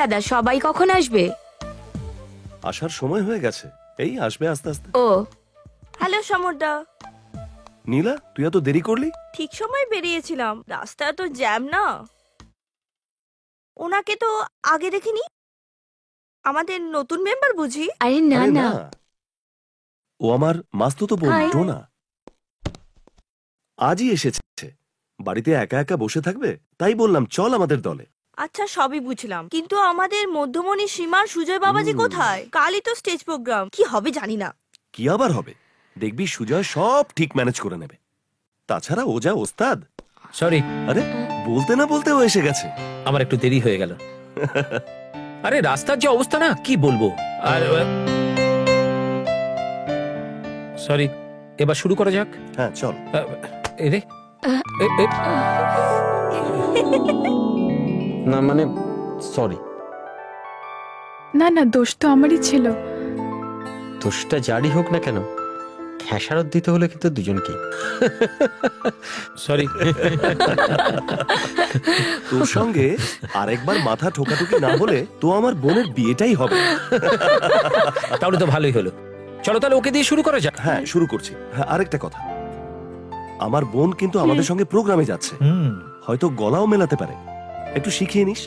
দাদা, সবাই কখন আসবে? আসার সময় হয়ে গেছে, এই আসবে আস্তে আস্তে। ও হ্যালো সমরদা। নীলা, তুই এত দেরি করলি? ঠিক সময় বেরিয়েছিলাম, রাস্তা তো জ্যাম না। ওনাকে তো আগে দেখিনি। আমাদের নতুন মেম্বার বুঝি? আরে না আরে না, ও আমার মাস্তুতো বোন হাই। টোনা। আজই এসেছে, বাড়িতে একা একা বসে থাকবে, তাই বললাম চল আমাদের দলে। আচ্ছা সবই বুঝলাম, কিন্তু আমাদের মধ্যমণি সীমার সুজয় বাবাজি কোথায়? কালই তো স্টেজ প্রোগ্রাম, কি হবে জানি না। কি আবার হবে, দেখবি সুজয় সব ঠিক ম্যানেজ করে নেবে। তাছাড়া ও যা ওস্তাদ। সরি, আরে বলতে না বলতে ও এসে গেছে। আমার একটু দেরি হয়ে গেল। আরে রাস্তার যে অবস্থা না, কি বলবো। আর সরি, এবার শুরু করা যাক। হ্যাঁ চল। এই রে, না মানে সরি, না না, দোষ তো আমারই ছিল। দোষটা যারই হোক না কেন, খেসারত দিতে হলে কিন্তু দুজনকে। সরি। তোর সঙ্গে আরেকবার মাথা ঠোকাঠুকি না হলে তো আমার বোনের বিয়েটাই হবে। তাহলে তো ভালোই হলো। চলো তাহলে ওকে দিয়ে শুরু করা যাক। হ্যাঁ শুরু করছি। হ্যাঁ আরেকটা কথা, আমার বোন কিন্তু আমাদের সঙ্গে প্রোগ্রামে যাচ্ছে, হয়তো গলাও মেলাতে পারে, একটু শিখিয়ে নিস।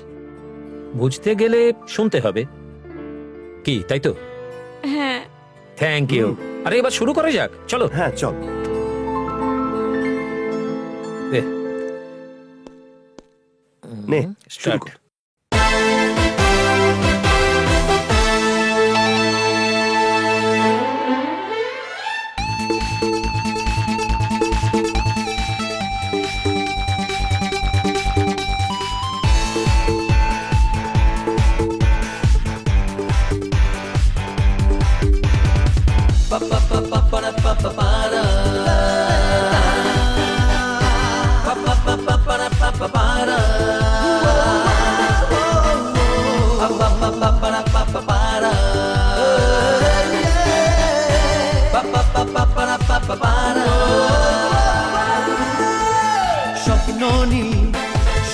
বুঝতে গেলে শুনতে হবে, কি তাই তো? হ্যাঁ থ্যাংক ইউ। আরে এবার শুরু করা যাক, চলো। হ্যাঁ চল। নে শুরু কর।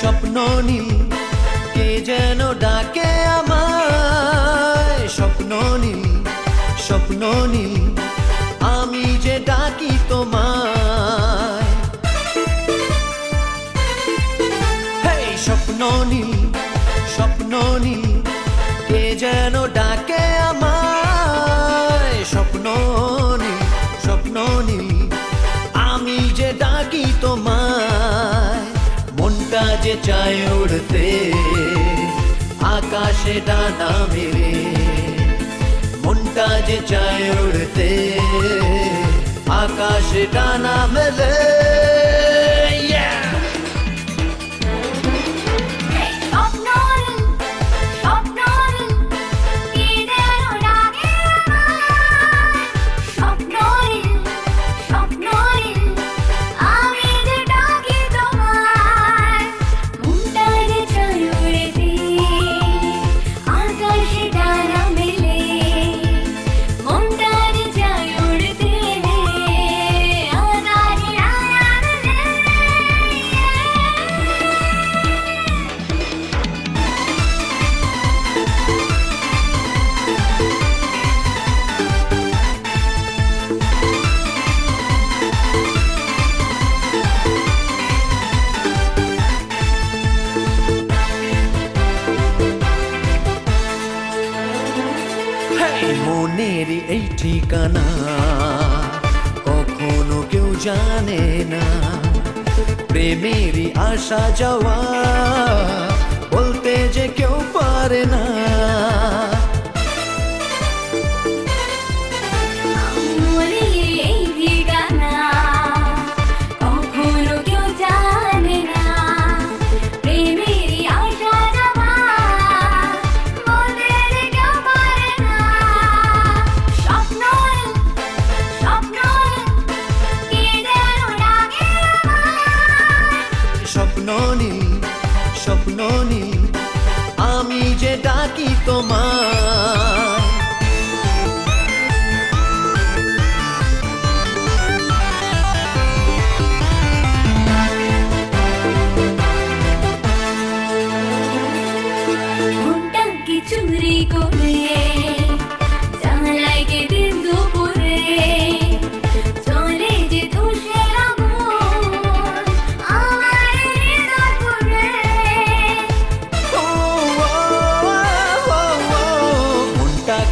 স্বপ্ন নীল কে যেন ডাকে আমায়, স্বপ্ন নীল আমি যে ডাকি তোমায়। হেই স্বপ্ন নীল কে যেন ডাকে আমায়, স্বপ্ন নীল আমি যে ডাকি তোমায়। মনটা যে চায় উড়তে আকাশে ডানা মেলে, মনটা যে চায় উড়তে আকাশে ডানা মেলে। মনের এই ঠিকানা কখনো কেউ জানে না, প্রেমেরই আসা যাওয়া বলতে যে কেউ পারে না। স্বপ্ন নীল আমি যে ডাকি তোমায়।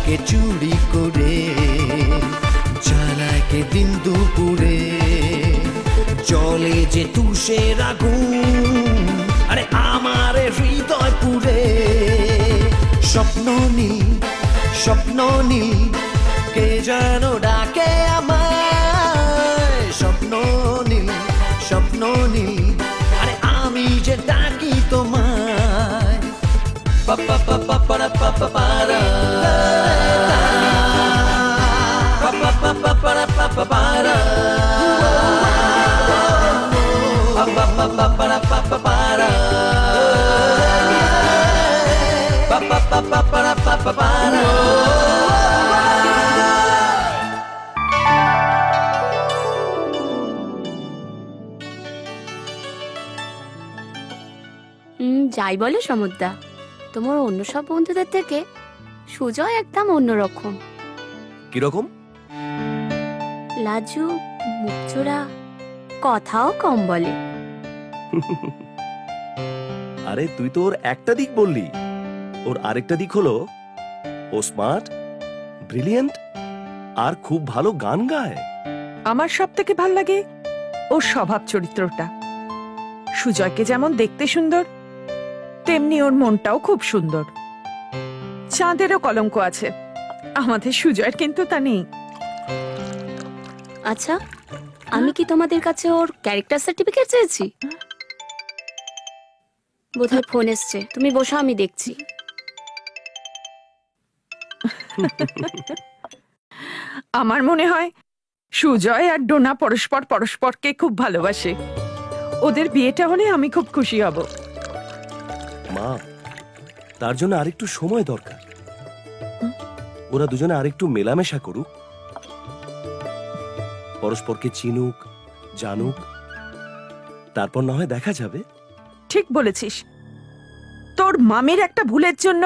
কে চুরি করে জ্বালায় কে দিন দুপুরে জলে যে তুষের আগুন আরে আমার হৃদয় পুরে স্বপ্ন নীল কে যেন ডাকে আমায় স্বপ্ন নীল আরে আমি যে ডাকি তোমায় পা পা পা পা para pa pa para pa pa pa pa para pa pa para pa pa pa pa para pa pa para pa pa pa pa para pa pa para যাই বলো সমুদ্রা, তোমার অন্য সব বন্ধুদের থেকে সুজয় একদম অন্যরকম। কিরকম? লাজু, মুখচোরা, কথাও কম বলে। আরে তুই তো ওর একটা দিক বললি, ওর আরেকটা দিক হলো ও স্মার্ট, ব্রিলিয়েন্ট আর খুব ভালো গান গায়। আমার সব থেকে ভাল লাগে ওর স্বভাব চরিত্রটা। সুজয়কে যেমন দেখতে সুন্দর, তেমনি ওর মনটাও খুব সুন্দর। চাঁদেরও কলঙ্ক আছে, আমাদের সুজয়ের কিন্তু তা নেই। আচ্ছা, আমি কি তোমাদের কাছে ওর ক্যারেক্টার সার্টিফিকেট চেয়েছি? বোধহয় ফোন এসছে, তুমি বসো, আমি দেখছি। আমার মনে হয় সুজয় আর ডোনা পরস্পরকে খুব ভালোবাসে। ওদের বিয়েটা হলে আমি খুব খুশি হব। মা, তার জন্য আরেকটু সময় দরকার। ওরা দুজনে আরেকটু মেলামেশা করুক, পরস্পরকে চিনুক, জানুক, তারপর না হয় দেখা যাবে। ঠিক বলেছিস। তোর মামির একটা ভুলের জন্য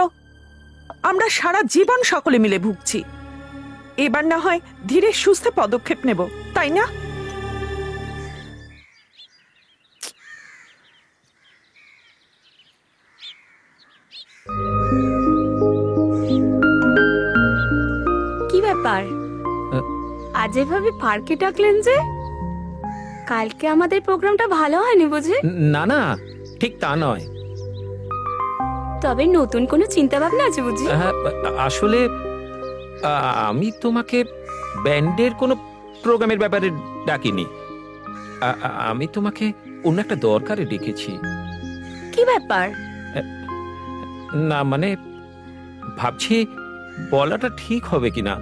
আমরা সারা জীবন সকলে মিলে ভুগছি। এবার না হয় ধীরে সুস্থে পদক্ষেপ নেব, তাই না? কি ব্যাপার, আজ এভাবে পার্কে ডাকলেন যে? কালকে আমাদের প্রোগ্রামটা ভালো হয়নি বুঝি? না না, ঠিক তা নয়। তবে নতুন কোনো চিন্তা ভাবনা আছে বুঝি? আসলে আমি তোমাকে ব্যান্ডের কোনো প্রোগ্রামের ব্যাপারে ডাকিনি। আমি তোমাকে অন্য একটা দরকারে ডেকেছি। কি ব্যাপার? না মানে ভাবছি বলাটা ঠিক হবে কিনা।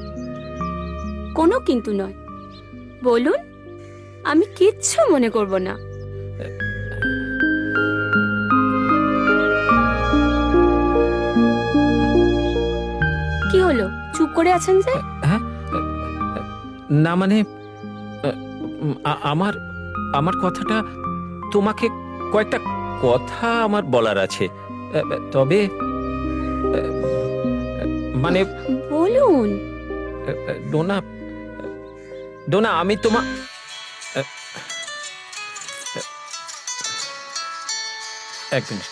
কোনো কিন্তু নয়, বলুন, আমি কিচ্ছু মনে করব না। কি হলো, চুপ করে আছেন যে? হ্যাঁ, না মানে আমার কথাটা তোমাকে কয়েকটা কথা আমার বলার আছে। তবে মানে বলুন। ডোনা, আমি তোমার এক মিনিট।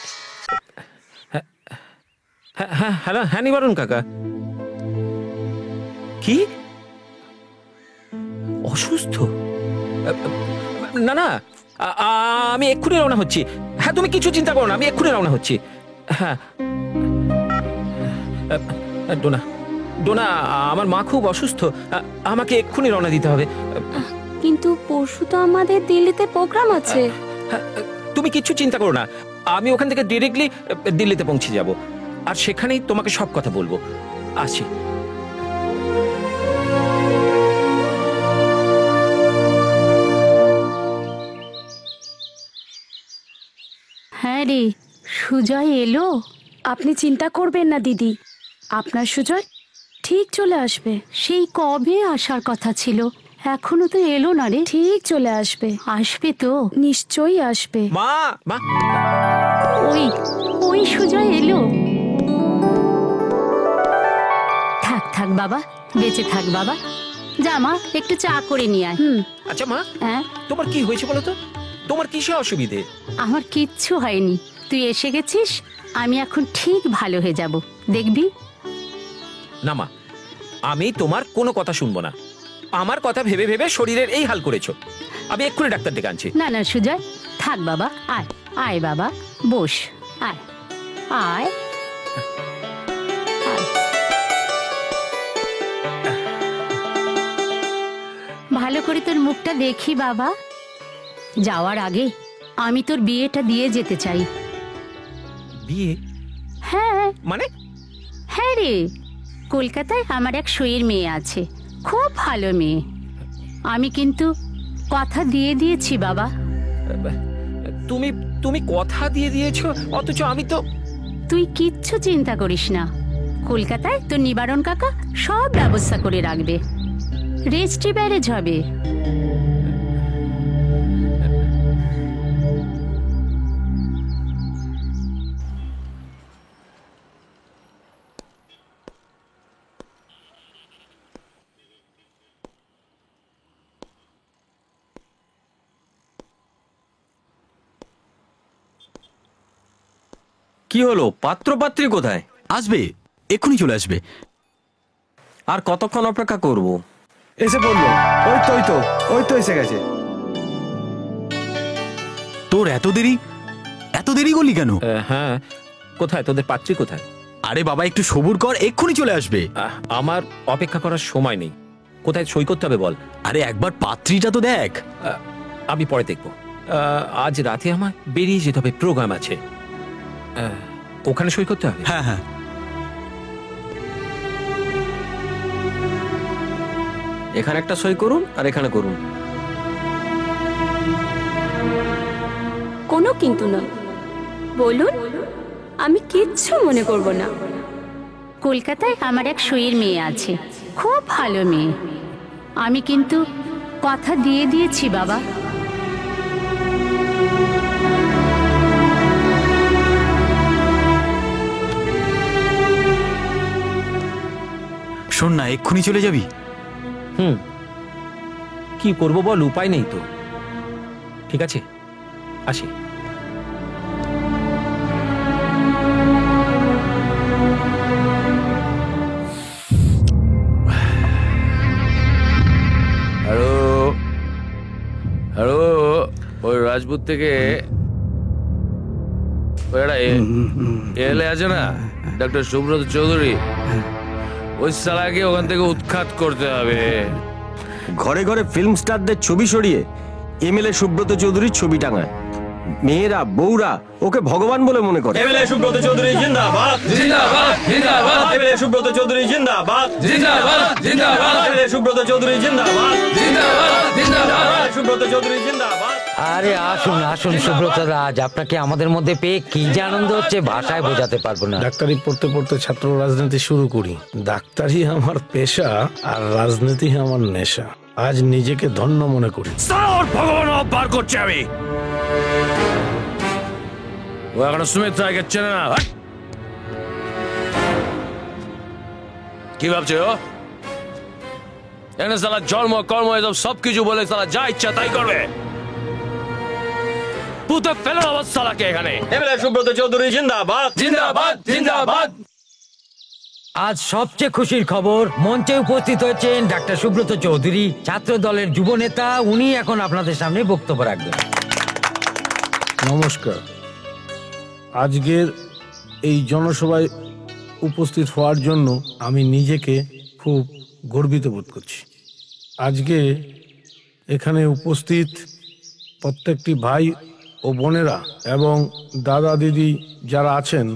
হ্যাঁ, হ্যালো, হ্যাঁ নিবারণ কাকা। কি অসুস্থ? না না, আমি এক্ষুনি রওনা হচ্ছি। হ্যাঁ, তুমি কিছু চিন্তা করো না, আমি এক্ষুনি রওনা হচ্ছি। হ্যাঁ ডোনা, আমার মা খুব অসুস্থ, আমাকে এক্ষুনি রওনা দিতে হবে। কিন্তু পরশু তো আমাদের দিল্লিতে প্রোগ্রাম আছে। তুমি কিচ্ছু চিন্তা করো না, আমি ওখান থেকে ডিরেক্টলি দিল্লিতে পৌঁছে যাব, আর সেখানেই তোমাকে সব কথা বলবো। আসি। হ্যাঁ রে, সুজয় এলো? আপনি চিন্তা করবেন না দিদি, আপনার সুজয় ঠিক চলে আসবে। সেই কবে আসার কথা ছিল, এখনো তো এলো না রে। ঠিক চলে আসবে। আসবে তো? নিশ্চয়ই আসবে। মা, মা, ওই সুজয় এলো। থাক বাবা, বেঁচে থাক বাবা। যা মা, একটু চা করে নিয়ে আয়। আচ্ছা মা, হ্যাঁ, তোমার কি হয়েছে বলো তো? তোমার কিসে অসুবিধে? আমার কিচ্ছু হয়নি, তুই এসে গেছিস, আমি এখন ঠিক ভালো হয়ে যাব, দেখবি। না মা, আমি তোমার কোনো কথা শুনবো না। আমার কথা ভেবে ভেবে শরীরের এই হাল করেছো। আমি এক্ষুনি ডাক্তার ডেকে আনছি। না না সুজয়, থাক বাবা, আয় আয় বাবা, বস, আয় আয় আয়। ভালো করে তোর মুখটা দেখি বাবা। যাওয়ার আগে আমি তোর বিয়েটা দিয়ে যেতে চাই। বিয়ে? হ্যাঁ মানে? হ্যাঁ রে, কলকাতায় আমার এক সইয়ের মেয়ে আছে, খুব ভালো মেয়ে। আমি কিন্তু কথা দিয়ে দিয়েছি বাবা। তুমি তুমি কথা দিয়ে দিয়েছো, অথচ আমি তো। তুই কিচ্ছু চিন্তা করিস না, কলকাতায় তোর নিবারণ কাকা সব ব্যবস্থা করে রাখবে। রেজিস্ট্রি ব্যারেজ হবে। কি হলো, পাত্রপাত্রী কোথায়? আসবে, এক্ষুনি চলে আসবে। আর কতক্ষণ অপেক্ষা করব? এসে পড়লো। ওই তো এসে গেছে। তোর এত দেরি করলি কেন? হ্যাঁ, কোথায় তোদের পাত্রী কোথায়? আরে বাবা, একটু সবুর কর, এক্ষুনি চলে আসবে। আমার অপেক্ষা করার সময় নেই। কোথায় সই করতে হবে বল? আরে একবার পাত্রীটা তো দেখ। আমি পরে দেখবো। আজ রাতে আমার বেরিয়ে যেতে হবে, প্রোগ্রাম আছে। ওখানে সই করতে হবে? হ্যাঁ হ্যাঁ। এখানে একটা সই করুন আর এখানে করুন। কোনো কিন্তু নয়, বলুন, আমি কিচ্ছু মনে করব না। কলকাতায় আমার এক সইয়ের মেয়ে আছে, খুব ভালো মেয়ে। আমি কিন্তু কথা দিয়ে দিয়েছি বাবা। শোন না, এক্ষুনি চলে যাবি? কি করবো বল, উপায় নেই তো। ঠিক আছে, আসি। হ্যালো হ্যালো, ওই রাজপুত থেকে এলে আছে না ডক্টর সুব্রত চৌধুরী, ওই শালাকে ওখান থেকে উৎখাত করতে হবে। ঘরে ঘরে ফিল্ম স্টারদের ছবি সরিয়ে এমএলএ সুব্রত চৌধুরীর ছবি টাঙায়। মেয়েরা বউরা ওকে ভগবান বলে মনে করে। এমএলএ সুব্রত চৌধুরী জিন্দাবাদ, জিন্দাবাদ জিন্দাবাদ, এমএলএ সুব্রত চৌধুরী জিন্দাবাদ, জিন্দাবাদ জিন্দাবাদ, এমএলএ সুব্রত চৌধুরী জিন্দাবাদ, জিন্দাবাদ জিন্দাবাদ, সুব্রত চৌধুরী জিন্দাবাদ। আরে আসুন আসুন সুব্রত রাজ, আপনাকে আমাদের মধ্যে পেয়ে কি যে আনন্দ হচ্ছে ভাষায় বোঝাতে পারবো না। ডাক্তারি পড়তে পড়তে ছাত্র রাজনীতি শুরু করি। ডাক্তারি আমার পেশা আর রাজনীতি আমার নেশা। আজ নিজেকে ধন্য মনে করি। ভগবান বার করছে আমি। ও এখনো সুমিত্রা গেছে না। কি ভাবছে ও? এনে সালা জন্ম কর্ম এসব সবকিছু বলে সালা যা ইচ্ছা তাই করবে। পুতো ফেলো অবস্থালাকে এখানে। এমএলএ সুব্রত চৌধুরী জিন্দাবাদ, জিন্দাবাদ জিন্দাবাদ। আজ সবচেয়ে খুশির খবর, মঞ্চে উপস্থিত হয়েছেন ডাক্তার সুব্রত চৌধুরী, ছাত্র দলের যুব নেতা। উনি এখন আপনাদের সামনে বক্তব্য রাখবেন। নমস্কার। আজকের এই জনসভায় উপস্থিত হওয়ার জন্য আমি নিজেকে খুব গর্বিত বোধ করছি। আজকে এখানে উপস্থিত প্রত্যেকটি ভাই ও বোনেরা এবং দাদা দিদি যারা আছেন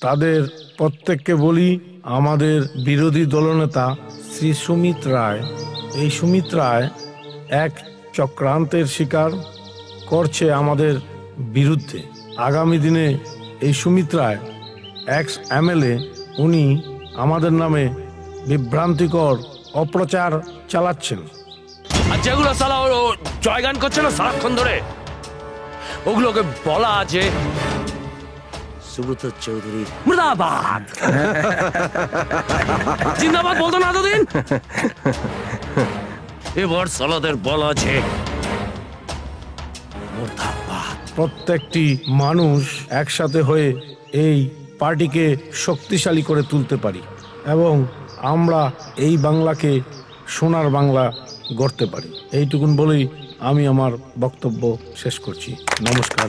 তাদের প্রত্যেককে বলি, আমাদের বিরোধী দলনেতা শ্রী সুমিত রায়, এই সুমিত রায় এক চক্রান্তের শিকার করছে আমাদের বিরুদ্ধে। আগামী দিনে এই সুমিত রায় এক্স এমএলএ, উনি আমাদের নামে বিভ্রান্তিকর অপপ্রচার চালাচ্ছেন। আর যেগুলো সালা ও জয়গান করছে না সারাক্ষণ ধরে, ওগুলোকে বলা আছে সুব্রত চৌধুরী মুর্দাবাদ। জিন্দাবাদ বলতো না এতদিন, এবার সালাদের বলা আছে মুর্দাবাদ। প্রত্যেকটি মানুষ একসাথে হয়ে এই পার্টিকে শক্তিশালী করে তুলতে পারি। এবং আমরা এই বাংলাকে সোনার বাংলা গড়তে পারি। এইটুকুন বলেই আমি আমার বক্তব্য শেষ করছি। নমস্কার।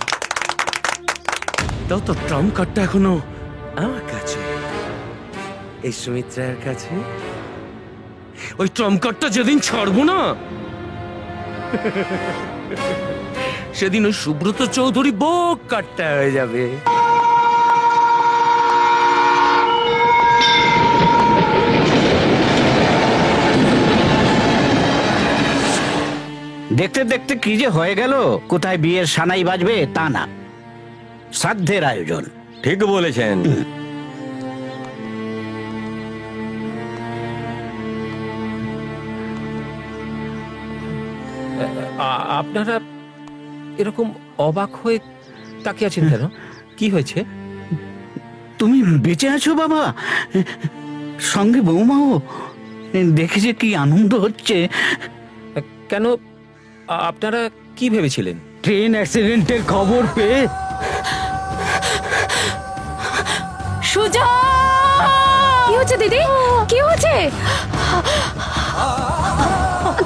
তাও তো ট্রাম্প কার্ডটা এখনো আমার কাছে, এই সুমিত্রার কাছে। ওই ট্রাম্প কার্ডটা যেদিন ছাড়বো না, সেদিন ওই সুব্রত চৌধুরী বোক কার্ডটা হয়ে যাবে। দেখতে দেখতে কি যে হয়ে গেল, কোথায় বিয়ের সানাই বাজবে তা না, শ্রাদ্ধের আয়োজন। ঠিক বলেছেন। আপনারা এরকম অবাক হয়ে তাকিয়ে আছেন কেন? কি হয়েছে? তুমি বেঁচে আছো বাবা, সঙ্গে বৌমাও, দেখে যে কি আনন্দ হচ্ছে। কেন, আপনারা কি ভেবেছিলেন? ট্রেন অ্যাক্সিডেন্টের খবর পেয়ে সুজয়! কি হচ্ছে দিদি? কি হচ্ছে?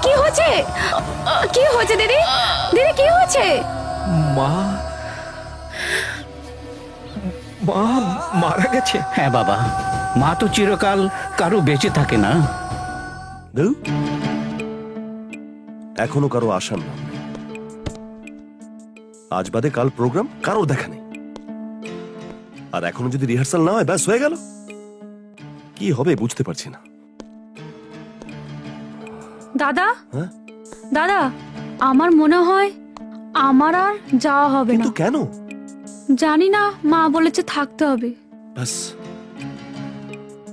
কি হচ্ছে? কি হচ্ছে দিদি? দিদি কি হচ্ছে? মা মা মারা গেছে? হ্যাঁ বাবা, মা তো চিরকাল কারো বেঁচে থাকে না। এখনো কারো আসার নাম নেই। আজ বাদে কাল প্রোগ্রাম, কারোর দেখা নেই। আর এখনো যদি রিহার্সাল না হয় ব্যাস হয়ে গেল। কি হবে বুঝতে পারছি না। দাদা, হ্যাঁ? দাদা, আমার মনে হয় আমার আর যাওয়া হবে না। কেন? জানি না, মা বলেছে থাকতে হবে। ব্যাস,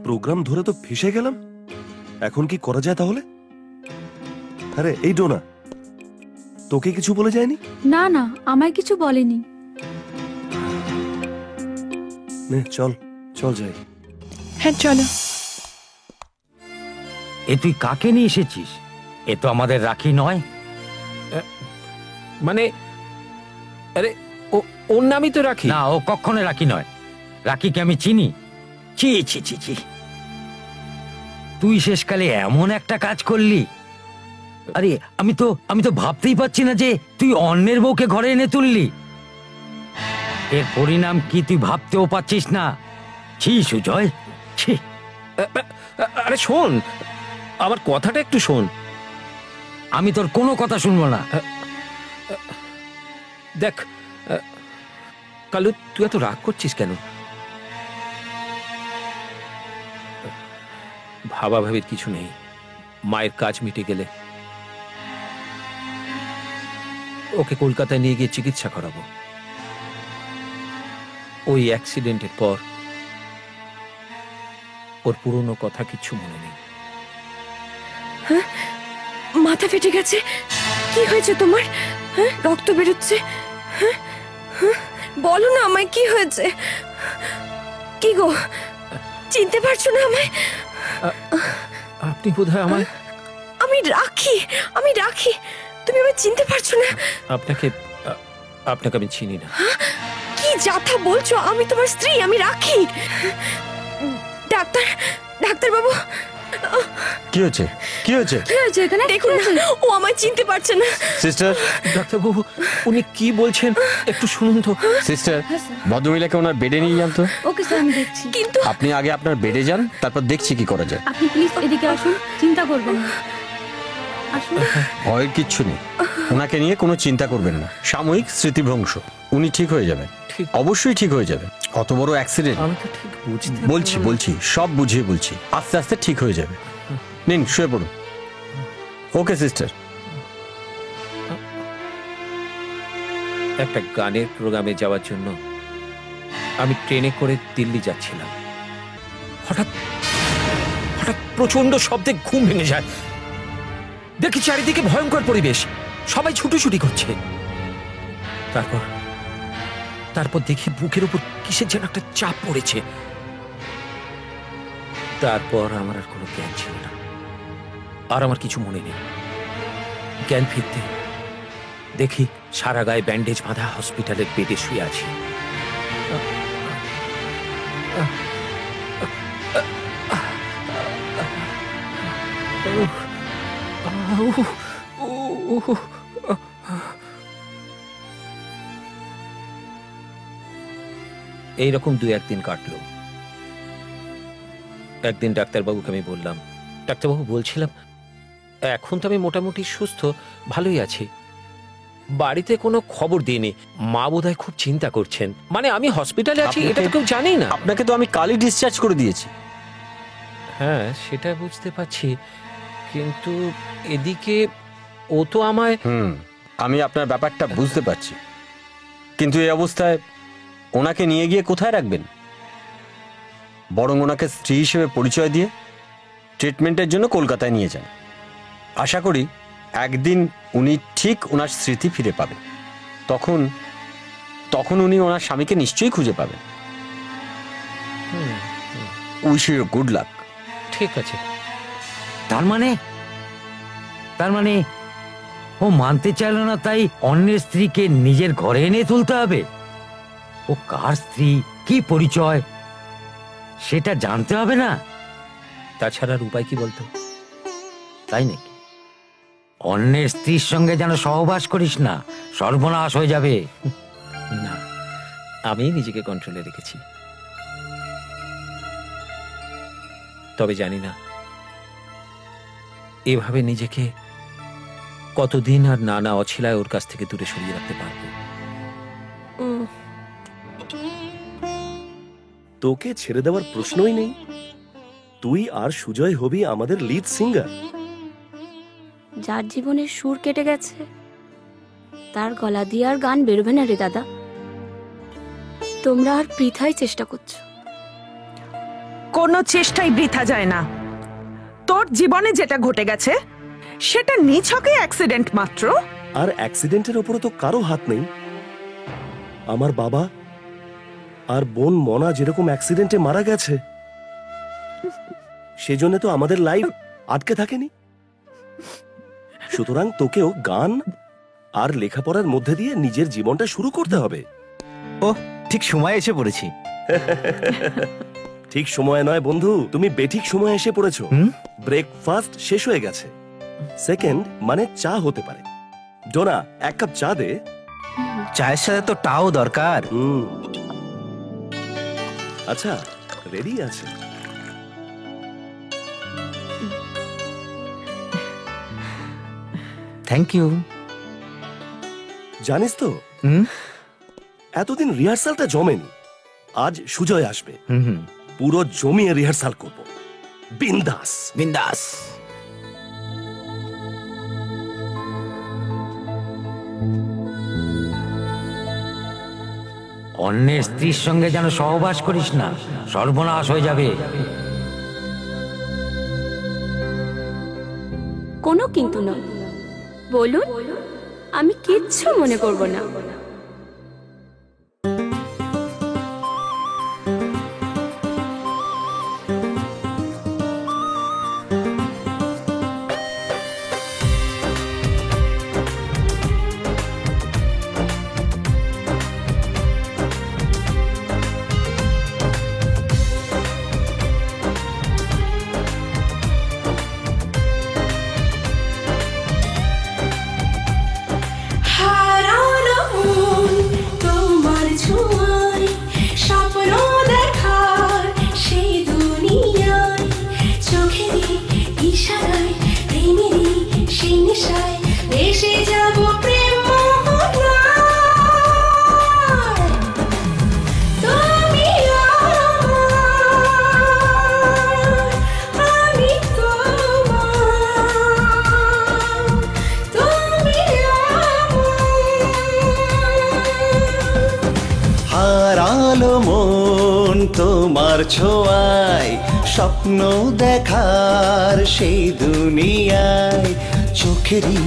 প্রোগ্রাম ধরে তো ফেসে গেলাম। এখন কি করা যায় তাহলে? আরে এই ডোনা, তোকে কিছু বলে যায়নি? না না, আমায় কিছু বলেনি। নে চল, চল যাই। হ্যাঁ চলো। এ তুই কাকে নিয়ে এসেছিস? এ তো আমাদের রাখি নয়। মানে আরে ওর নামই তো রাখি। না, ও কখনো রাখি নয়। রাখিকে আমি চিনি। ছি ছি ছি ছি, তুই শেষকালে এমন একটা কাজ করলি। আরে আমি তো ভাবতেই পারছি না যে তুই অন্যের বউকে ঘরে এনে তুললি। এর পরিণাম কি তুই ভাবতেও পারছিস না। ছি সুজয়, ছি। আরে শোন, আমার কথাটা একটু শোন। আমি তোর কোনো কথা শুনবো না। দেখ কালু, তুই এত রাগ করছিস কেন? ভাবা ভাবির কিছু নেই। মায়ের কাজ মিটে গেলে ওকে কলকাতায় নিয়ে গিয়ে চিকিৎসা করাবো। ওই অ্যাক্সিডেন্টের পর ওর পুরনো কথা কিচ্ছু মনে নেই। হ্যাঁ, মাথা ফেটে গেছে। কি হয়েছে তোমার? হ্যাঁ, রক্ত বেরোচ্ছে। হ্যাঁ, বলো না আমায় কি হয়েছে। কি গো, চিনতে পারছো না আমায়? আপনি বোধহয় আমায়। আমি রাখি। তুমি আমায় চিনতে পারছো না? আপনাকে আমি চিনি না। কি যাতা বলছো? আমি তোমার স্ত্রী, আমি রাখি। ডাক্তার বাবু, কি হয়েছে? কি হয়েছে? কি হয়েছে এখানে? দেখুন না, ও আমায় চিনতে পারছে না। সিস্টার, ডাক্তার বাবু, উনি কি বলছেন একটু শুনুন তো। সিস্টার, ভদ্রমহিলাকে ওনার বেডে নিয়ে যান তো। ওকে স্যার, আমি দেখছি। কিন্তু আপনি আগে আপনার বেডে যান, তারপর দেখছি কি করা যায়। আপনি প্লিজ এদিকে আসুন, চিন্তা করবেন না। আসুন। ভয়ের কিচ্ছু নেই, ওনাকে নিয়ে কোনো চিন্তা করবেন না। সাময়িক স্মৃতিভ্রংশ, উনি ঠিক হয়ে যাবেন। অবশ্যই ঠিক হয়ে যাবে। অত বড় অ্যাক্সিডেন্ট। আমি তো ঠিক বুঝতে বলছি সব বুঝিয়ে বলছি, আস্তে আস্তে ঠিক হয়ে যাবে। নিন, শুয়ে পড়ুন। ওকে সিস্টার। একটা গানের প্রোগ্রামে যাওয়ার জন্য আমি ট্রেনে করে দিল্লি যাচ্ছিলাম। হঠাৎ প্রচন্ড শব্দে ঘুম ভেঙে যায়। দেখি চারিদিকে ভয়ঙ্কর পরিবেশ, সবাই ছুটোছুটি করছে। তারপর দেখি বুকের উপর কিসের যেন একটা চাপ পড়েছে। তারপর আমার আর কোনো জ্ঞান ছিল না, আর আমার কিছু মনে নেই। জ্ঞান ফিরতে দেখি সারা গায়ে ব্যান্ডেজ বাঁধা হসপিটালের বেডে শুয়ে আছি। এইরকম 2-1 দিন কাটলো। একদিন ডাক্তারবাবুকে আমি বললাম, ডাক্তারবাবু বলছিলাম এখন তো আমি মোটামুটি সুস্থ, ভালোই আছি, বাড়িতে কোনো খবর দিইনি, মা বোধহয় খুব চিন্তা করছেন, মানে আমি হসপিটালে আছি এটা তো কেউ জানেই না। আপনাকে তো আমি কালই ডিসচার্জ করে দিয়েছি। হ্যাঁ সেটা বুঝতে পারছি, কিন্তু এদিকে ও তো আমায়। আমি আপনার ব্যাপারটা বুঝতে পারছি, কিন্তু এই অবস্থায় ওনাকে নিয়ে গিয়ে কোথায় রাখবেন? বরং ওনাকে স্ত্রী হিসেবে পরিচয় দিয়ে ট্রিটমেন্টের জন্য কলকাতায় নিয়ে যান। আশা করি একদিন উনি ঠিক ওনার স্মৃতি ফিরে পাবেন, তখন উনি ওনার স্বামীকে নিশ্চয়ই খুঁজে পাবেন। Wish you good luck. ঠিক আছে। তার মানে ও মানতে চাইল না, তাই অন্যের স্ত্রীকে নিজের ঘরে এনে তুলতে হবে? ও কার স্ত্রী, কি পরিচয়, সেটা জানতে হবে না? তাছাড়া আর উপায় কি বলতো? তাই নাকি? অন্যের স্ত্রীর সঙ্গে যেন সহবাস করিস না, সর্বনাশ হয়ে যাবে। না, আমি নিজেকে কন্ট্রোলে রেখেছি। তবে জানি না এভাবে নিজেকে কতদিন আর নানা অছিলায় ওর কাছ থেকে দূরে সরিয়ে রাখতে পারবো। তোকে ছেড়ে দেওয়ার প্রশ্নই নেই। তুই আর সুজয় হবি আমাদের লিড সিঙ্গার। যার জীবনের সুর কেটে গেছে তার গলা দিয়ে আর গান বেরোবে না রে দাদা। তোমরা আর বৃথাই চেষ্টা করছো। কোনো চেষ্টাই বৃথা যায় না। তোর জীবনে যেটা ঘটে গেছে সেটা নিছকে অ্যাক্সিডেন্ট মাত্র। আর অ্যাক্সিডেন্টের ওপরে তো কারো হাত নেই। আমার বাবা আর বোন মনা যেরকম অ্যাক্সিডেন্টে মারা গেছে, সেজন্য তো আমাদের লাইফ আটকে থাকেনি। সুতরাং তোকেও গান আর লেখাপড়ার মধ্যে দিয়ে নিজের জীবনটা শুরু করতে হবে। ও ঠিক সময় এসে পড়েছি। ঠিক সময় নয় বন্ধু, তুমি বেঠিক সময় এসে পড়েছো। ব্রেকফাস্ট শেষ হয়ে গেছে। সেকেন্ড মানে চা হতে পারে। ডোনা, এক কাপ চা দে। চায়ের সাথে তো টাও দরকার। আচ্ছা, রেডি আছে। Thank you. জানিস তো এতদিন রিহার্সালটা জমেনি। আজ সুজয় আসবে, পুরো জমিয়ে রিহার্সাল করব। বিন্দাস বিন্দাস। অন্যের স্ত্রীর সঙ্গে যেন সহবাস করিস না, সর্বনাশ হয়ে যাবে। কোনো কিন্তু নয়, বলুন, আমি কিচ্ছু মনে করব না। তোমার ছোঁয়ায় স্বপ্ন দেখার সেই দুনিয়ায়, চোখেরই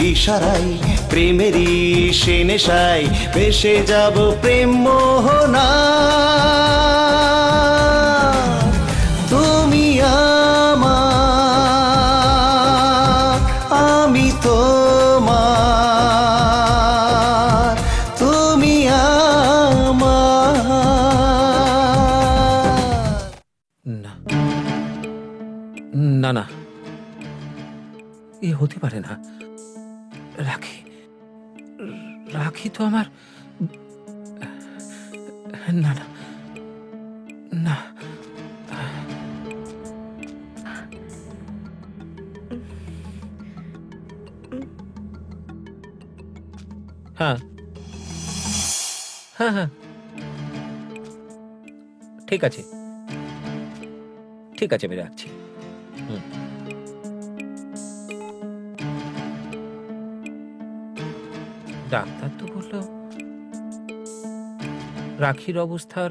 ইশারায় প্রেমেরই সে নেশায় ভেসে যাব প্রেম মোহনা। তুমি আমার, আমি তোমার, তুমি না না, এ হতে পারে না। রাখি, রাখি তো আমার, না না না। হ্যাঁ হ্যাঁ হ্যাঁ, ঠিক আছে ঠিক আছে, আমি রাখছি। ডাক্তার তো বলল রাখির অবস্থার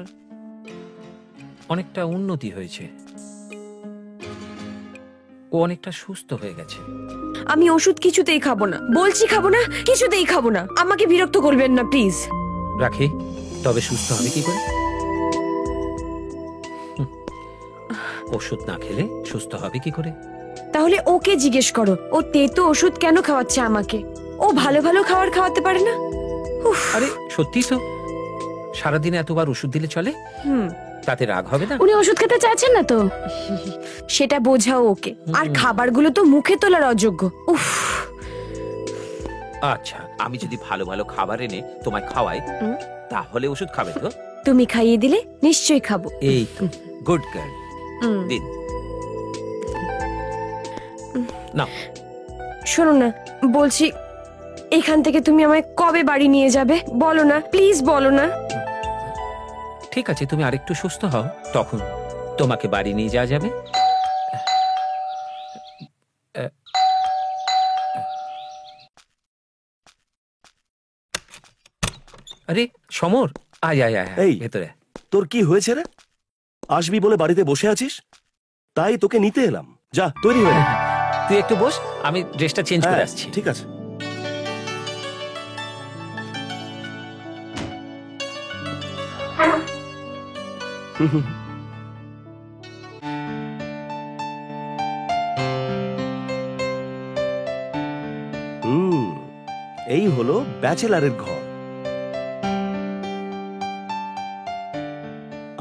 অনেকটা উন্নতি হয়েছে, ও অনেকটা সুস্থ হয়ে গেছে। আমি ওষুধ কিছুতেই খাবো না, বলছি খাবো না, কিছুতেই খাবো না। আমাকে বিরক্ত করবেন না প্লিজ। রাখি তবে সুস্থ হবে কি করে? ওষুধ না খেলে সুস্থ হবে কি করে? তাহলে ওকে জিজ্ঞেস করো, ও তেতো ওষুধ কেন খাওয়াচ্ছে আমাকে? ও ভালো ভালো খাবার খাওয়াতে পারে না? আরে সত্যি তো, সারাদিনে এতবার ওষুধ দিলে চলে? তাতে রাগ হবে না? উনি ওষুধ খেতে চাইছেন না তো? সেটা বোঝাও ওকে। আর খাবারগুলো তো মুখে তোলার অযোগ্য। উফ। আচ্ছা, আমি যদি ভালো ভালো খাবার এনে তোমায় খাওয়াই তাহলে ওষুধ খাবে তো? তুমি খাইয়ে দিলে নিশ্চয়ই খাবো। এই তো, গুড গার্ল। দিন নাও। শোনো না, বলছি এখান থেকে তুমি আমায় কবে বাড়ি নিয়ে যাবে বলো না, প্লিজ বলো না। ঠিক আছে, তুমি আরেকটু সুস্থ হও, তখন তোমাকে বাড়ি নিয়ে যাওয়া যাবে। আরে সমর, আয় আয় আয়, এই ভেতরে। তোর কি হয়েছে রে? আসবি বলে বাড়িতে বসে আছিস, তাই তোকে নিতে এলাম। যা তৈরি হয়ে নে। তুই একটু বস, আমি ড্রেসটা চেঞ্জ করে হ্যাঁ, আসছি। ঠিক আছে। এই হলো ব্যাচেলারের ঘর।